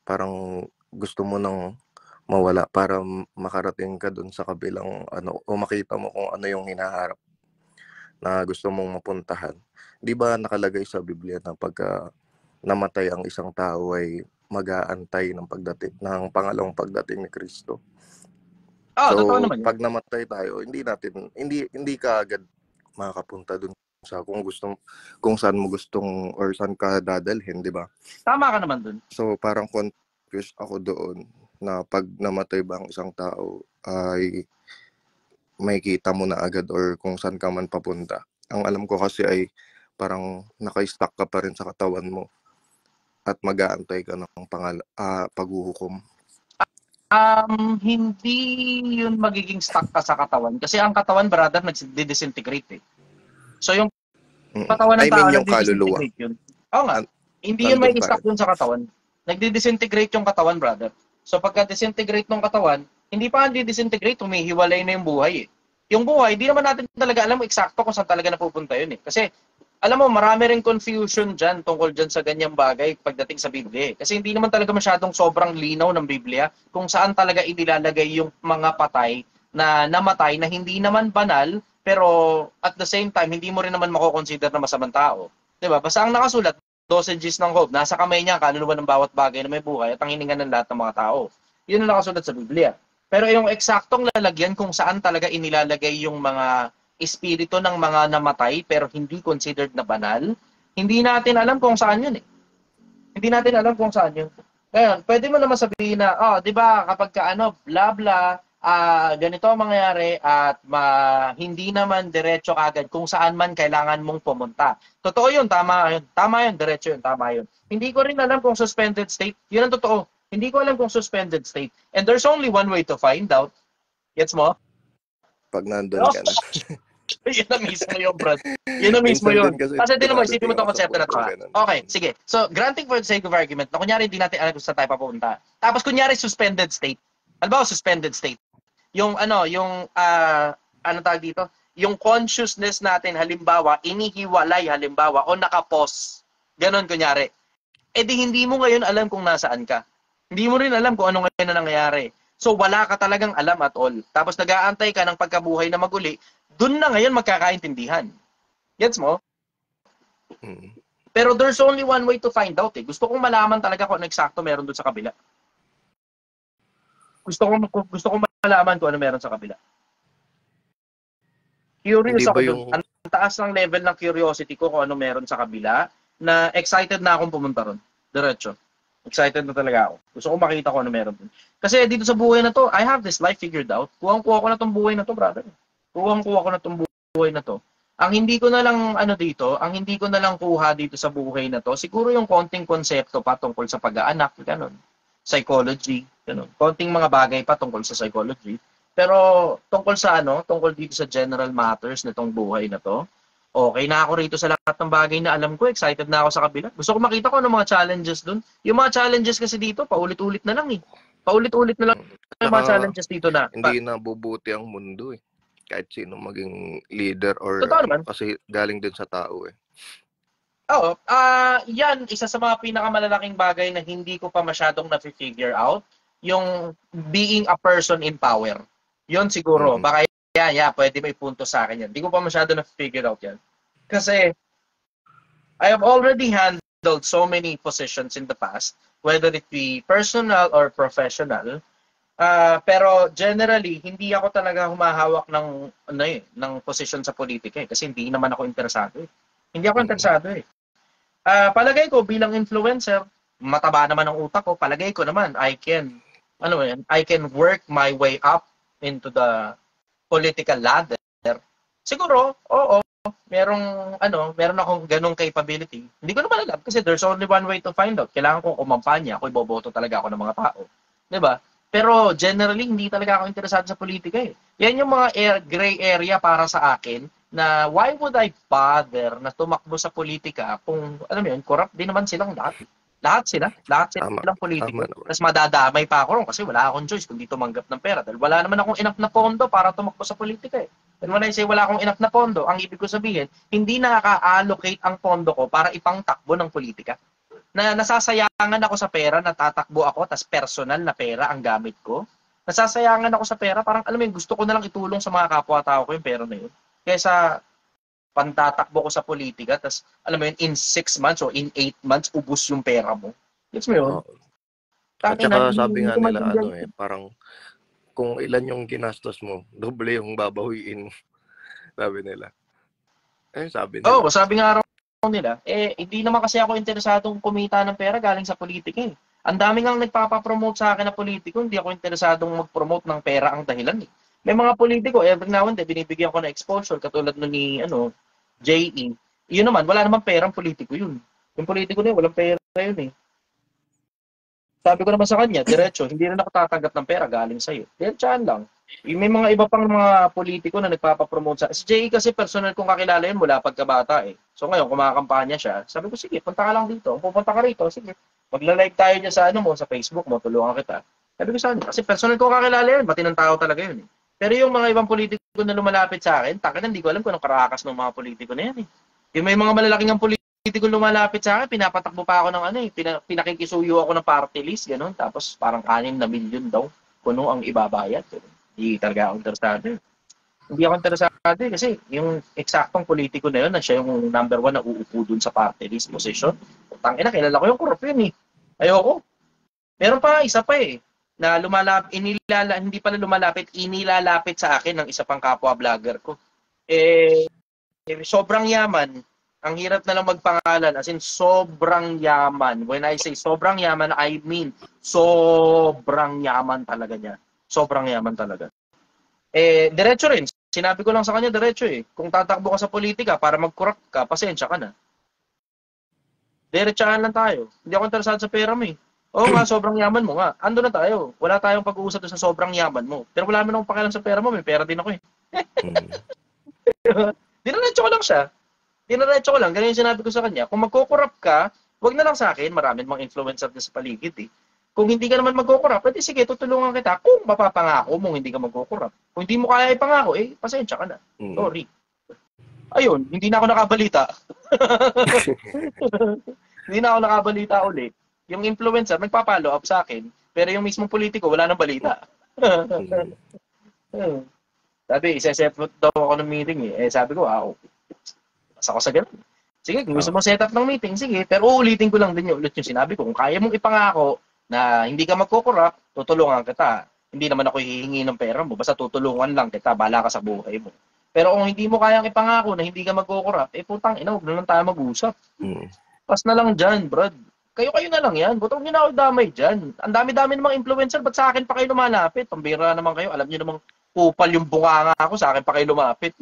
parang gusto mo nang mawala para makarating ka doon sa kabilang o makita mo kung ano yung hinaharap na gusto mong mapuntahan. Di ba nakalagay sa Biblia na pagka namatay ang isang tao ay mag-aantay ng pangalawang pagdating ni Kristo? So, pag namatay tayo, hindi ka agad makakapunta dun sa kung saan mo gustong or saan ka dadalhin, di ba? Tama ka naman dun. So, parang confused ako doon na pag namatay ba ang isang tao ay may kita mo na agad or kung saan ka man papunta. Ang alam ko kasi ay parang naka-stuck ka pa rin sa katawan mo at mag-aantay ka ng paghuhukom. Hindi yun magiging stuck ka sa katawan. Kasi ang katawan, brother, nagdi-disintegrate eh. So yung katawan ng tao, yung kaluluwa. Yun. Oo nga. Hindi yun Nandun may pa stock rin. dun sa katawan. Nagdi-disintegrate yung katawan, brother. So pagka disintegrate ng katawan, hindi pa hindi disintegrate, humihiwalay na yung buhay eh. Yung buhay, di naman natin talaga alam eksakto kung saan talaga napupunta yun eh. Kasi alam mo, marami ring confusion dyan tungkol dyan sa ganyang bagay pagdating sa Biblia. Kasi hindi naman talaga masyadong sobrang linaw ng Biblia kung saan talaga inilalagay yung mga patay na namatay na hindi naman banal, pero at the same time, hindi mo rin naman mako-consider na masamang tao. Diba? Basta ang nakasulat, dosages ng hope, nasa kamay niya, kaluluwa ng bawat bagay na may buhay at ang hininga ng lahat ng mga tao. Yun ang nakasulat sa Biblia. Pero yung eksaktong lalagyan kung saan talaga inilalagay yung mga espiritu ng mga namatay pero hindi considered na banal, hindi natin alam kung saan yun eh. Hindi natin alam kung saan yun. Ngayon, pwede mo naman sabihin na, di ba, kapag ka bla bla, ganito ang mangyayari at hindi naman diretso agad kung saan man kailangan mong pumunta. Totoo yun, tama yun, diretso yun, tama yun. Hindi ko rin alam kung suspended state, yun ang totoo. Hindi ko alam kung suspended state. And there's only one way to find out. Gets mo? Pag nandun ka na. Yun na mismo yun, Brad. Yun na mismo Minsan yun. din kasi Kasi din mo, isipin mo dumadating itong ako sa konsepto na punto ito. ganun. Okay, sige. So, granting for the sake of argument, na kunyari hindi natin alam kung saan tayo papunta. Tapos kunyari suspended state. Halimbawa, suspended state. Yung ano tawag dito? Yung consciousness natin, halimbawa, inihiwalay, halimbawa, o nakapos. Ganon, kunyari. Eh di hindi mo ngayon alam kung nasaan ka. Hindi mo rin alam kung ano ngayon na nangyayari. So wala ka talagang alam at all. Tapos nag-aantay ka ng pagkabuhay na maguli, dun na ngayon magkakaintindihan. Gets mo? Pero there's only one way to find out eh. Gusto kong malaman talaga kung ano eksakto meron dun sa kabila. Gusto kong malaman kung ano meron sa kabila. Curious ako dun. Ang taas ng level ng curiosity ko kung ano meron sa kabila na excited na akong pumunta ron. Diretso. Excited na talaga ako. Gusto ko makita ko ano meron dun. Kasi dito sa buhay na to, I have this life figured out. Kuwang-kuha ko na tong buhay na to, brother. Kuwang-kuha ko na tong buhay na to. Ang hindi ko na lang hindi ko na lang kuha dito sa buhay na to, siguro yung konting konsepto pa tungkol sa pag-aanak, ganun. Psychology, ganun. Konting mga bagay pa tungkol sa psychology. Pero tungkol dito sa general matters nitong buhay na to, okay na ako rito sa lahat ng bagay na alam ko, excited na ako sa kabila. Gusto ko makita ko ano mga challenges dun. Yung mga challenges kasi dito, paulit-ulit na lang eh. Paulit-ulit na lang yung mga challenges dito na. Hindi nabubuti ang mundo eh. Kahit sino maging leader or kasi galing din sa tao eh. Oo. Yan, isa sa mga pinakamalalaking bagay na hindi ko pa masyadong na-figure out, yung being a person in power. Yun siguro. Baka pwede may punto sa akin yan. Hindi ko pa masyado na-figure out yan. Kasi I have already handled so many positions in the past, whether it be personal or professional. Pero generally, hindi ako talaga humahawak ng position sa politika eh, kasi hindi naman ako interesado eh. Hindi ako interesado eh. Palagay ko bilang influencer, mataba naman ang utak ko, palagay ko naman I can work my way up into the political ladder. Siguro, oo, meron akong ganung capability. Hindi ko naman alam kasi there's only one way to find out. Kailangan kong kumampanya, ako iboboto talaga ako ng mga tao. 'Di ba? Pero generally, hindi talaga ako interesado sa politika eh. Yan yung mga gray area para sa akin na why would I bother na tumakbo sa politika kung, alam mo yun, corrupt din naman silang lahat. Lahat silang politiko. Tapos madadamay pa ako ron kasi wala akong choice kundi tumanggap ng pera. Dahil wala naman akong enough na pondo para tumakbo sa politika eh. And when I say wala akong enough na pondo, ang ibig ko sabihin, hindi nakaka-allocate ang pondo ko para ipangtakbo ng politika. Na nasasayangan ako sa pera, natatakbo ako, tas personal na pera ang gamit ko. Nasasayangan ako sa pera, parang alam mo yun, gusto ko na lang itulong sa mga kapwa-tao ko yung pera na yun. Kaysa pantatakbo ko sa politika, tas alam mo yun, in 6 months o in 8 months, ubus yung pera mo. Gets mo yun? At saka sabi nga nila, parang kung ilan yung ginastos mo, doble yung babawiin. Sabi nila. Sabi nila. Oo, sabi nga raw nila, hindi naman kasi ako interesadong kumita ng pera galing sa politika eh. Ang daming ang nagpapapromote sa akin na politiko, hindi ako interesadong mag-promote ng pera ang dahilan eh. May mga politiko, every now and then, binibigyan ko na exposure, katulad nun ni, J.E. Yun naman, wala namang perang politiko yun. Yung politiko na yun, walang pera yun eh. Sabi ko naman sa kanya, diretso, hindi rin ako tatanggap ng pera galing sa'yo. Diretsahan lang. May mga iba pang mga politiko na nagpapapromote sa... Si Jay kasi personal kong kakilala yun mula pagkabata eh. So ngayon, kumakampanya siya. Sabi ko, sige, punta ka lang dito. Pupunta ka rito, sige. Magla-live tayo dyan sa ano mo, sa Facebook mo, tulungan kita. Sabi ko sa kasi personal kong kakilala yun, matinong tao talaga yun eh. Pero yung mga ibang politiko na lumalapit sa akin, takin hindi ko alam kung anong karakas ng mga politiko na yan eh. Yung may mga malalaking ang politiko lumalapit sa akin, pinapatakbo pa ako ng ano eh, pinakikisuyo ako ng party list, gano'n. Tapos parang 6 na milyon daw kuno ang ibabayad. Hindi talaga ako interesado. Hindi ako interesado kasi yung eksaktong politiko na yun, na siya yung number 1 na uupo dun sa party list position. Tangina, kilala ko yung corrupt yun eh. Ayoko. Meron pa, isa pa eh, na hindi pala lumalapit, inilalapit sa akin ng isa pang kapwa vlogger ko. Sobrang yaman, ang hirap na lang magpangalan, as in sobrang yaman. When I say sobrang yaman, I mean sobrang yaman talaga niya. Sobrang yaman talaga. Diretso rin. Sinabi ko lang sa kanya, diretso eh. Kung tatakbo ka sa politika para mag-corrupt ka, pasensya ka na. Diretsahan lang tayo. Hindi ako interesado sa pera mo eh. Oo nga, sobrang yaman mo nga. Ando na tayo. Wala tayong pag-uusap sa sobrang yaman mo. Pero wala naman akong pakialam sa pera mo. May pera din ako eh. Dinaretso ko lang siya. Dinaretso ko lang. Ganyan yung sinabi ko sa kanya. Kung magkukurap ka, wag na lang sa akin. Maraming mga influencer na sa paligid eh. Kung hindi ka naman magkukurap, pwede sige, tutulungan kita. Kung mapapangako mong hindi ka magkukurap. Kung hindi mo kaya ipangako, pasensya ka na. Sorry. Ayun, hindi na ako nakabalita. Hindi na ako nakabalita ulit. Yung influencer, nagpa-follow up sa akin. Pero yung mismong politiko, wala nang balita. Sabi, isa-set daw ako ng meeting eh. Sabi ko, okay. Basta ako sa ganun. Sige, kung gusto mo set up ng meeting, sige. Pero uulitin ko lang din ulit yung sinabi ko. Kung kaya mong ipangako na hindi ka magkukurap, tutulungan kita. Hindi naman ako hihingi ng pera mo. Basta tutulungan lang kita. Bahala ka sa buhay mo. Pero kung hindi mo kayang ipangako na hindi ka magkukurap, putang ina, huwag na lang tayo mag-usap. Pas na lang dyan, brad. Kayo-kayo na lang yan. Butong nyo na ako damay dyan. Ang dami-dami namang influencer. Ba't sa akin pa kayo lumalapit? Pambira naman kayo. Alam nyo namang kupal yung bunganga ako. Sa akin pa kayo lumapit.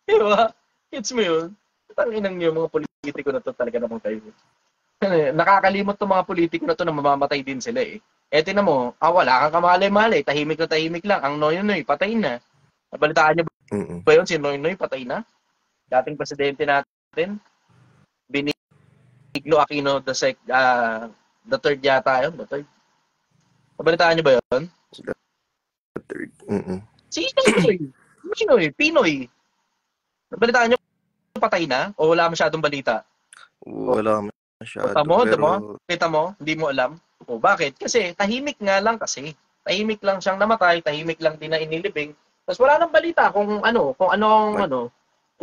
Diba? It's mo yun. Tanginang nyo mga politiko na to talaga namang kayo. Nakakalimot tong mga politiko na to na mamamatay din sila eh. Tinan mo, wala kang kamalay-malay. Tahimik na tahimik lang. Ang Noy-Noy, patay na. Nabalitaan nyo ba yun? Si Noy-Noy, patay na. Dating presidente natin. Benigno Aquino the third yata yun. The third. Nabalitaan nyo ba yun? The third. Si Noy. Pinoy. Nabalitaan nyo, patay na? O wala masyadong balita? Wala masyado. Kita mo? Hindi mo alam? O bakit? Kasi tahimik nga lang kasi. Tahimik lang siyang namatay, tahimik lang din na inilibing. Tapos wala nang balita kung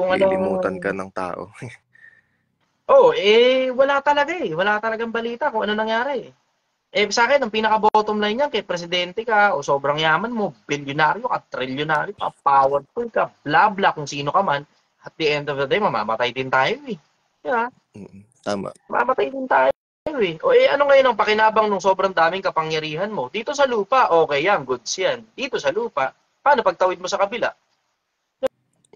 Lilimutan ka ng tao. Wala talaga eh. Wala talagang balita kung ano nangyari. Sa akin, ang pinaka-bottom line niyan, kay presidente ka, o sobrang yaman mo, bilyonaryo ka, trilyonaryo ka, powerful ka, bla bla, kung sino ka man, at the end of the day, mamamatay din tayo eh. Diba? Tama. Mamamatay din tayo eh. Ano ngayon ang pakinabang ng sobrang daming kapangyarihan mo? Dito sa lupa, okay yan, goods yan. Dito sa lupa, paano pagtawid mo sa kabila?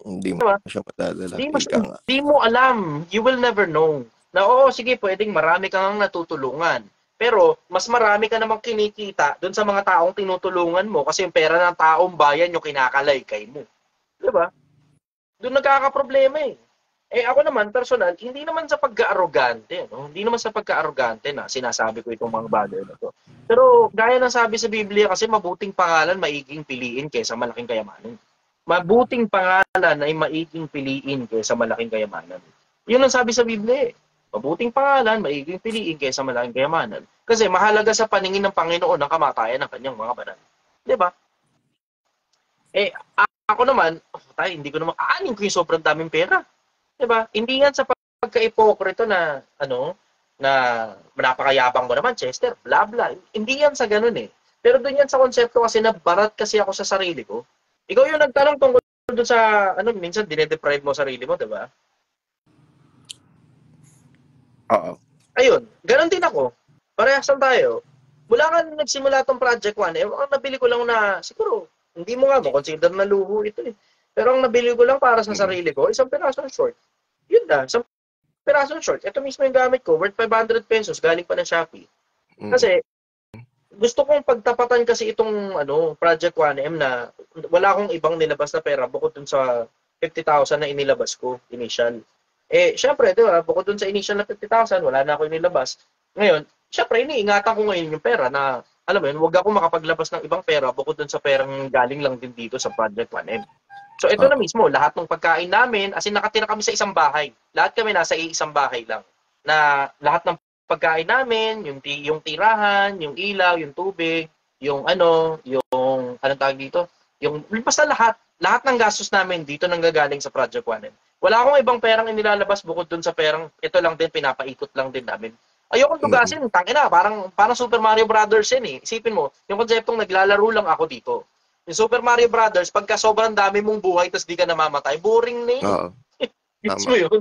Hindi mo siya madadala. Hindi mo alam. You will never know. Na sige, pwedeng marami kang natutulungan. Pero, mas marami ka namang kinikita doon sa mga taong tinutulungan mo kasi yung pera ng taong bayan yung kinakalaykay mo. Diba? Doon nagkakaproblema eh. Ako naman, personal, hindi naman sa pagka-arrogante. No? Hindi naman sa pagka-arrogante na sinasabi ko itong mga bagay na to. Pero, gaya ng sabi sa Biblia kasi mabuting pangalan, maiging piliin kaysa malaking kayamanan. Mabuting pangalan ay maiging piliin kaysa malaking kayamanan. Yun ang sabi sa Biblia eh. Mabuting pangalan, maiging piliin kaysa malaking kayamanan. Kasi mahalaga sa paningin ng Panginoon ang kamatayan ng kanyang mga banal. Diba? Ako naman, hindi ko naman aanin ko yung sobrang daming pera. Diba? Hindi yan sa pagka-ipokrito na, na napakayabang mo naman, Chester, bla bla. Hindi yan sa ganun eh. Pero doon yan sa konsepto kasi na barat kasi ako sa sarili ko. Ikaw yung nagtanong tungkol doon sa, minsan dinedeprive mo sarili mo, diba? Oo. Ayun, ganun din ako. Parehasan tayo. Mula nga nagsimula tong Project 1, ang nabili ko lang na, siguro, hindi mo nga consider na luho ito eh. Pero ang nabili ko lang para sa sarili ko, isang pirasong short. Yun na, isang pirasong short. Ito mismo yung gamit ko, worth 500 pesos, galing pa ng Shopee. Kasi, gusto kong pagtapatan kasi itong Project 1M na wala akong ibang nilabas na pera bukod dun sa 50,000 na inilabas ko initial. Syempre, 'di ba, bukod dun sa initial na 50,000, wala na ako inilabas. Ngayon, syempre iniingatan ko ngayon yung pera na alam mo yun, wag ako makapaglabas ng ibang pera bukod dun sa perang galing lang din dito sa Project 1M. So ito na mismo, lahat ng pagkain namin, as in nakatira kami sa isang bahay. Lahat kami nasa isang bahay lang. Na lahat ng pagkain namin, yung tirahan, yung ilaw, yung tubig, yung anong tawag dito, yung basta lahat ng gastos namin dito nanggagaling sa Project 1M. Wala akong ibang perang inilalabas bukod dun sa perang ito lang din, pinapaikot lang din namin. Ayokong tugasin, tangina, parang Super Mario Brothers yan eh. Isipin mo, yung konseptong naglalaro lang ako dito. Yung Super Mario Brothers, pagka sobrang dami mong buhay tapos di ka namamatay, boring na yun. Oo. Gets mo yun?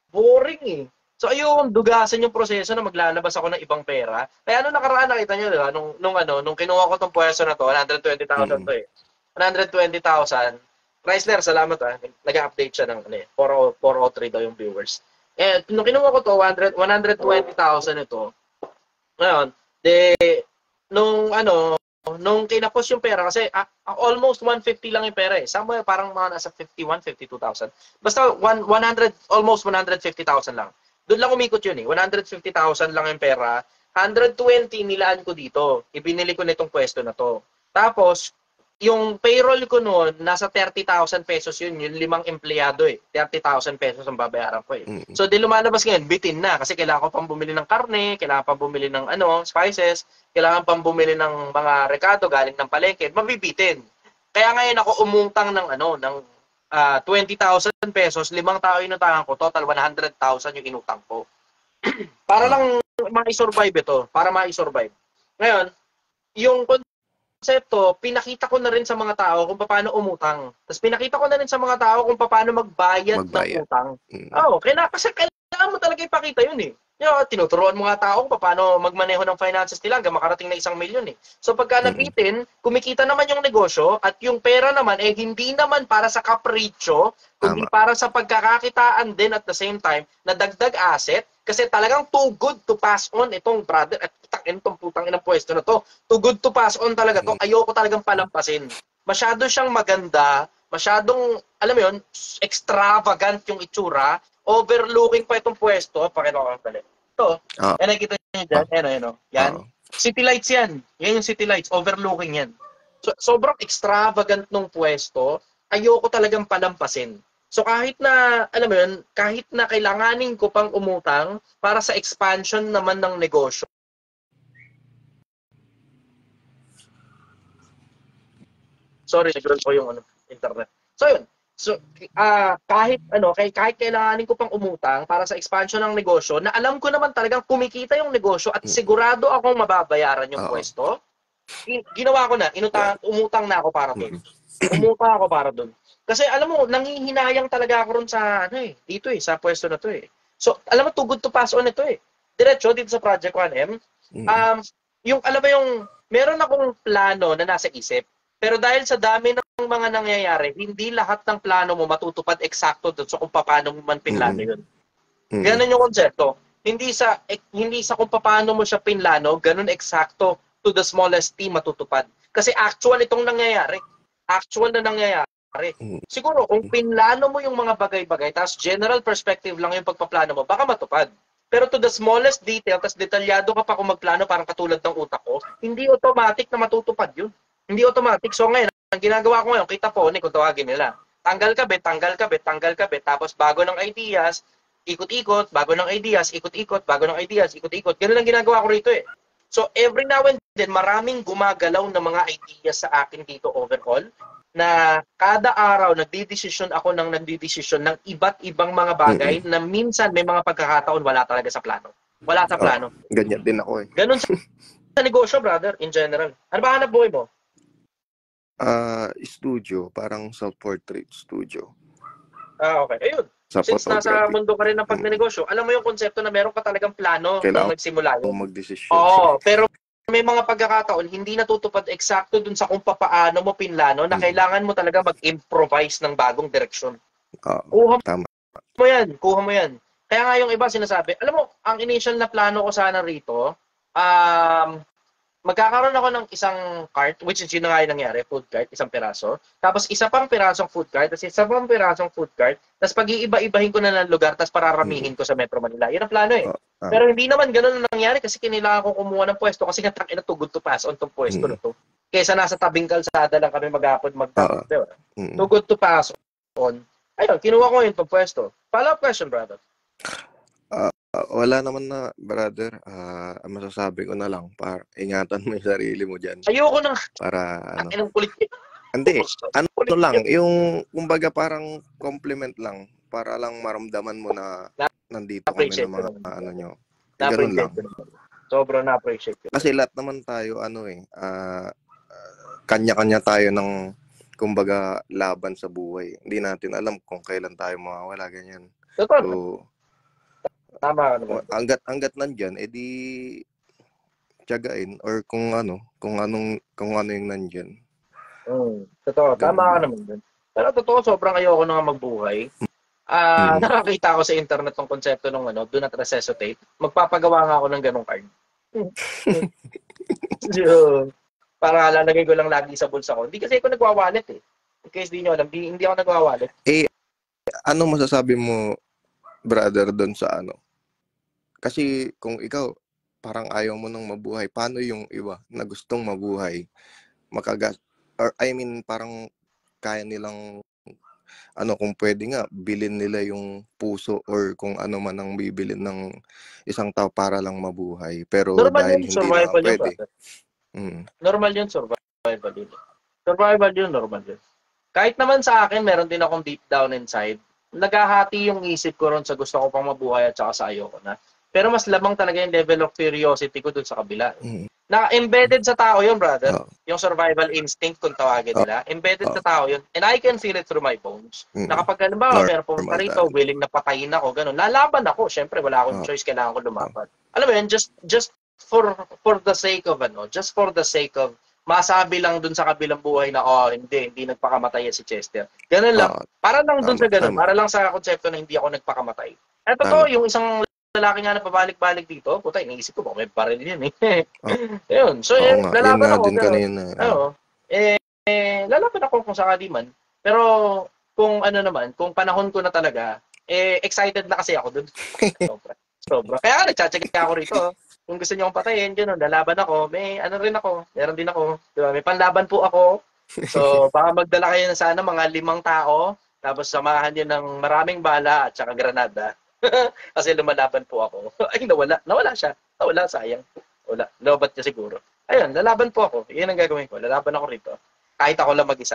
Boring eh. So ayun, dugasan yung proseso na maglalabas ako ng ibang pera. Kaya nakaraan nakita nyo, diba? Nung kinuha ko tong pwesto na to, 120,000 to eh. 120,000. Chrysler, salamat nag-update siya ng 403 daw yung viewers. Nung kinuha ko to, 120,000 ito. Ngayon, nung kinapos yung pera kasi almost 150 lang yung pera eh. Somewhere parang mga nasa 52,000. Basta almost 150,000 lang. Doon lang umikot yun eh. 150,000 lang yung pera. 120 nilaan ko dito. Ibinili ko nitong pwesto na to. Tapos, yung payroll ko noon, nasa 30,000 pesos yun. Yung 5 empleyado eh. 30,000 pesos ang babayaran ko eh. So, di lumalabas ngayon, bitin na. Kasi kailangan ko pang bumili ng karne, kailangan pang bumili ng spices, kailangan pang bumili ng mga rekado galing ng palengke. Mabibitin. Kaya ngayon ako umungtang ng 20,000 pesos, 5 tao inutangan ko, total 100,000 yung inutang ko. Para lang ma-survive ito, para ma-survive. Ngayon, yung konsepto, pinakita ko na rin sa mga tao kung paano umutang. Tapos pinakita ko na rin sa mga tao kung paano magbayad. ng utang. Kasi kailangan mo talaga ipakita yun eh. Tinuturuan mo nga tao kung paano magmaneho ng finances nila hanggang makarating na 1 milyon eh. So pagka nabitin, kumikita naman yung negosyo at yung pera naman hindi naman para sa kapritsyo, kundi para sa pagkakakitaan din at the same time na dagdag asset kasi talagang too good to pass on itong brother at itong putang inang pwesto na to. Too good to pass on talaga to. Ayoko talagang palampasin. Masyado siyang maganda, masyadong, alam mo yun, extravagant yung itsura, overlooking pa itong pwesto. Pakita ko pala. Ito, nakikita niyo dyan, yan. City lights yan. Yan yung city lights, overlooking yan. So, sobrang extravagant nung pwesto, ayoko talagang palampasin. So kahit na, alam mo yun, kahit na kailanganin ko pang umutang para sa expansion naman ng negosyo, sorry, nag-roll ko yung internet. So yun. So kahit kailanganin ko pang umutang para sa expansion ng negosyo na alam ko naman talagang kumikita yung negosyo at sigurado akong mababayaran yung pwesto, ginawa ko na, umutang na ako para doon. Umutang ako para doon. Kasi alam mo, nanghihinayang talaga ako ron sa dito sa pwesto na to eh. So alam mo, too good to pass on ito eh. Diretso dito sa Project 1M. Yung alam mo yung meron akong plano na nasa isip. Pero dahil sa dami ng mga nangyayari, hindi lahat ng plano mo matutupad eksakto doon so kung paano mo man pinlano yun. Ganun yung konsepto. Hindi sa kung paano mo siya pinlano, ganun eksakto to the smallest team matutupad. Kasi actual itong nangyayari. Actual na nangyayari. Siguro kung pinlano mo yung mga bagay-bagay, tapos general perspective lang yung pagpaplano mo, baka matupad. Pero to the smallest detail, tapos detalyado ka pa kung magplano parang katulad ng utak ko, hindi automatic na matutupad yun. Hindi automatic. So ngayon, ang ginagawa ko ngayon, kita po, kung tawagin nila. Tanggal kabit, tapos bago ng ideas, ikot-ikot, bago ng ideas, ikot-ikot, bago ng ideas, ikot-ikot. Ganun ang ginagawa ko rito eh. So every now and then, maraming gumagalaw na mga ideas sa akin dito overall, na kada araw nagdidesisyon ng iba't ibang mga bagay na minsan may mga pagkakataon wala talaga sa plano. Wala sa plano. Ganyan din ako eh. Ganun sa negosyo, brother, in general. Ano ba hanap buhay mo? Studio, parang self-portrait studio. Okay. Ayun. Since nasa mundo ka rin ng pagnenegosyo, alam mo yung konsepto na meron ka talagang plano nung nagsimula yun. Mag-desisyon. Pero may mga pagkakataon, hindi natutupad eksakto dun sa kung paano mo pinlano na kailangan mo talaga mag-improvise ng bagong direksyon. Kuha mo yan. Kaya nga yung iba sinasabi, alam mo, ang initial na plano ko sana rito, magkakaroon ako ng isang cart, which is yun na nga yung nangyari, food cart, isang piraso. Tapos isa pang pirasong food cart, tapos isa pang pirasong food cart, tapos pag-iiba-ibahin ko na ng lugar, tapos pararamihin ko sa Metro Manila. Yun ang plano eh. Pero hindi naman ganun ang nangyari kasi kailangan ko kumuha ng pwesto kasi nga tangina too good to pass on tong pwesto na to. Kaysa nasa tabing kalsada lang kami maghapon magtapos, di ba? Too good to pass on. Ayun, kinuha ko yung pwesto. Follow-up question, brother. Wala naman na, brother. Masasabi ko na lang, para ingatan mo yung sarili mo dyan. Ayoko na. Para, ano. Ang kulit. Hindi, ano lang, yung, kumbaga parang compliment lang, para lang maramdaman mo na nandito kami ng mga, ano nyo. Ganun lang. Sobrang na-appreciate ko. Kasi lahat naman tayo, kanya-kanya tayo ng, kumbaga, laban sa buhay. Hindi natin alam kung kailan tayo mawawala, ganyan. So, tama ka naman. Hanggat nandyan, edi tiyagain or kung ano yung nandyan. Totoo, tama ka naman dun. Pero totoo, sobrang ayoko na nga magbuhay. Nakakita ko sa internet ng konsepto ng do not resuscitate. Magpapagawa nga ako ng ganong card. So, para lalagay ko lang lagi sa bulsa ko. Hindi kasi ako nagwa-wallet eh. In case di nyo alam, hindi ako nagwa-wallet. Ano masasabi mo, brother, doon sa ano? Kasi kung ikaw, parang ayaw mo nang mabuhay, paano yung iba na gustong mabuhay? Parang kaya nilang, kung pwede nga, bilhin nila yung puso or kung ano man ang bibilin ng isang tao para lang mabuhay. Pero normal dahil hindi na pwede. Normal yun, survival yun. Survival yun, normal yun. Kahit naman sa akin, meron din akong deep down inside. Naghahati yung isip ko ron sa gusto ko pang mabuhay at saka sa ayoko na. Pero mas lamang talaga yung level of curiosity ko dun sa kabila. Naka-embedded sa tao yun, brother. Yung survival instinct, kung tawagin nila. Embedded sa tao yun. And I can feel it through my bones. Na kapag meron pumunta rito, willing na patayin ako, ganun. Lalaban ako. Syempre, wala akong choice. Kailangan ko lumaban. Alam mo yun, just for the sake of, masabi lang dun sa kabilang buhay na, hindi nagpakamatay si Chester. Ganun lang. Para lang dun sa ganun. Para lang sa konsepto na hindi ako nagpakamatay. At totoo, yung isang lalaki nga na pabalik-balik dito, puta, iniisip ko, baka may baril yan eh. Yun. So, lalaban ako. Lalaban ako kung sakali man. Pero, kung kung panahon ko na talaga, excited na kasi ako dun. Sobra. Kaya nagtsatsaga ako rito. Kung gusto niyo akong patayin, gano'n, lalaban ako. May meron din ako. Diba? May panlaban po ako. So, baka magdala kayo na sana mga 5 tao, tapos samahan niyo ng maraming bala at saka granada. Kasi lumalaban po ako. Ay, nawala siya. Nawala, sayang. Wala. Lobat niya siguro. Ayun, lalaban po ako. Iyan ang gagawin ko. Lalaban ako rito. Kahit ako lang mag-isa.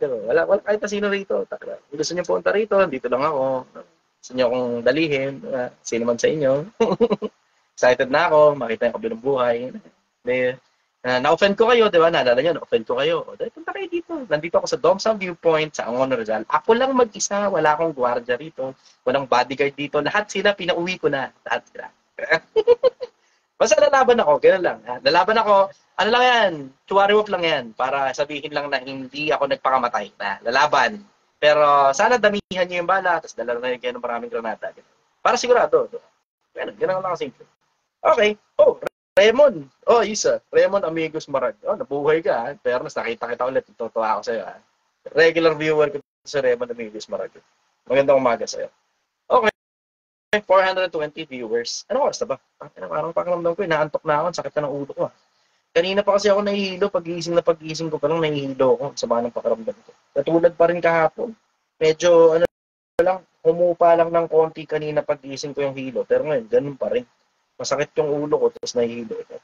Wala kahit na sino rito. Kung gusto niyo punta rito, dito lang ako. Gusto niyo akong dalihin. Sino man sa inyo. Excited na ako. Makita yung kabilang buhay. Na-offend ko kayo, di ba? Naalala nyo, na-offend ko kayo. Dahil punta kayo dito. Nandito ako sa Domsang Viewpoint, sa Angono Rizal. Ako lang mag-isa. Wala akong gwardiya rito. Walang bodyguard dito. Lahat sila, pinauwi ko na. Lahat sila. Basta lalaban ako. Ganun lang. Lalaban ako. Ano lang yan? Chuwariwap lang yan. Para sabihin lang na hindi ako nagpakamatay. Lalaban. Pero sana damihan nyo yung bala. Tapos dala na kayo ng maraming granada. Para sigurado. Ganun lang simple. Okay. Raymond. Isa. Raymond Amigos Marag. Nabuhay ka. Pero nakita kita ulit. Tutuwa ako sa'yo. Regular viewer ko sa Raymond Amigos Marag. Magandang umaga sa'yo. Okay. 420 viewers. Ano oras na ba? Parang pakiramdam ko. Inaantok na ako. Sakit na ng ulo ko. Kanina pa kasi ako nahihilo. Pag-gising ko pa lang nahihilo ako. Sama ng pakiramdam ko. Natulad pa rin kahapon. Medyo humupa lang ng konti kanina pag-gising ko yung hilo. Pero ngayon, ganun pa rin. Masakit yung ulo ko, tapos nahihilo ito.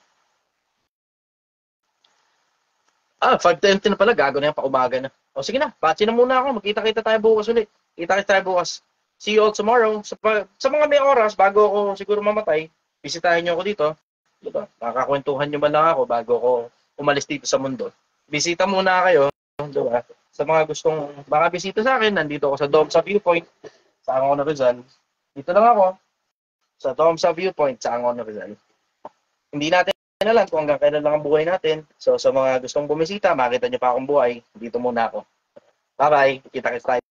5:20 na pala, gago na yan, paumaga na. Sige na, patsi na muna ako, magkita-kita tayo bukas ulit. Kita-kita tayo bukas. See you all tomorrow. Sa mga may oras, bago ako siguro mamatay, bisitahin nyo ako dito. Diba? Nakakakwentuhan nyo ba lang ako bago ako umalis dito sa mundo. Bisita muna kayo. Diba? Sa mga gustong makabisita sa akin, nandito ako sa Domsang Viewpoint, sa Angono Rizal. Dito lang ako. Sa Domsang Viewpoint sa Angono Rizal. Hindi natin alam kung hanggang kailan lang ang buhay natin. So sa mga gustong bumisita, makita nyo pa akong buhay. Dito muna ako. Bye-bye. Kita-kita tayo.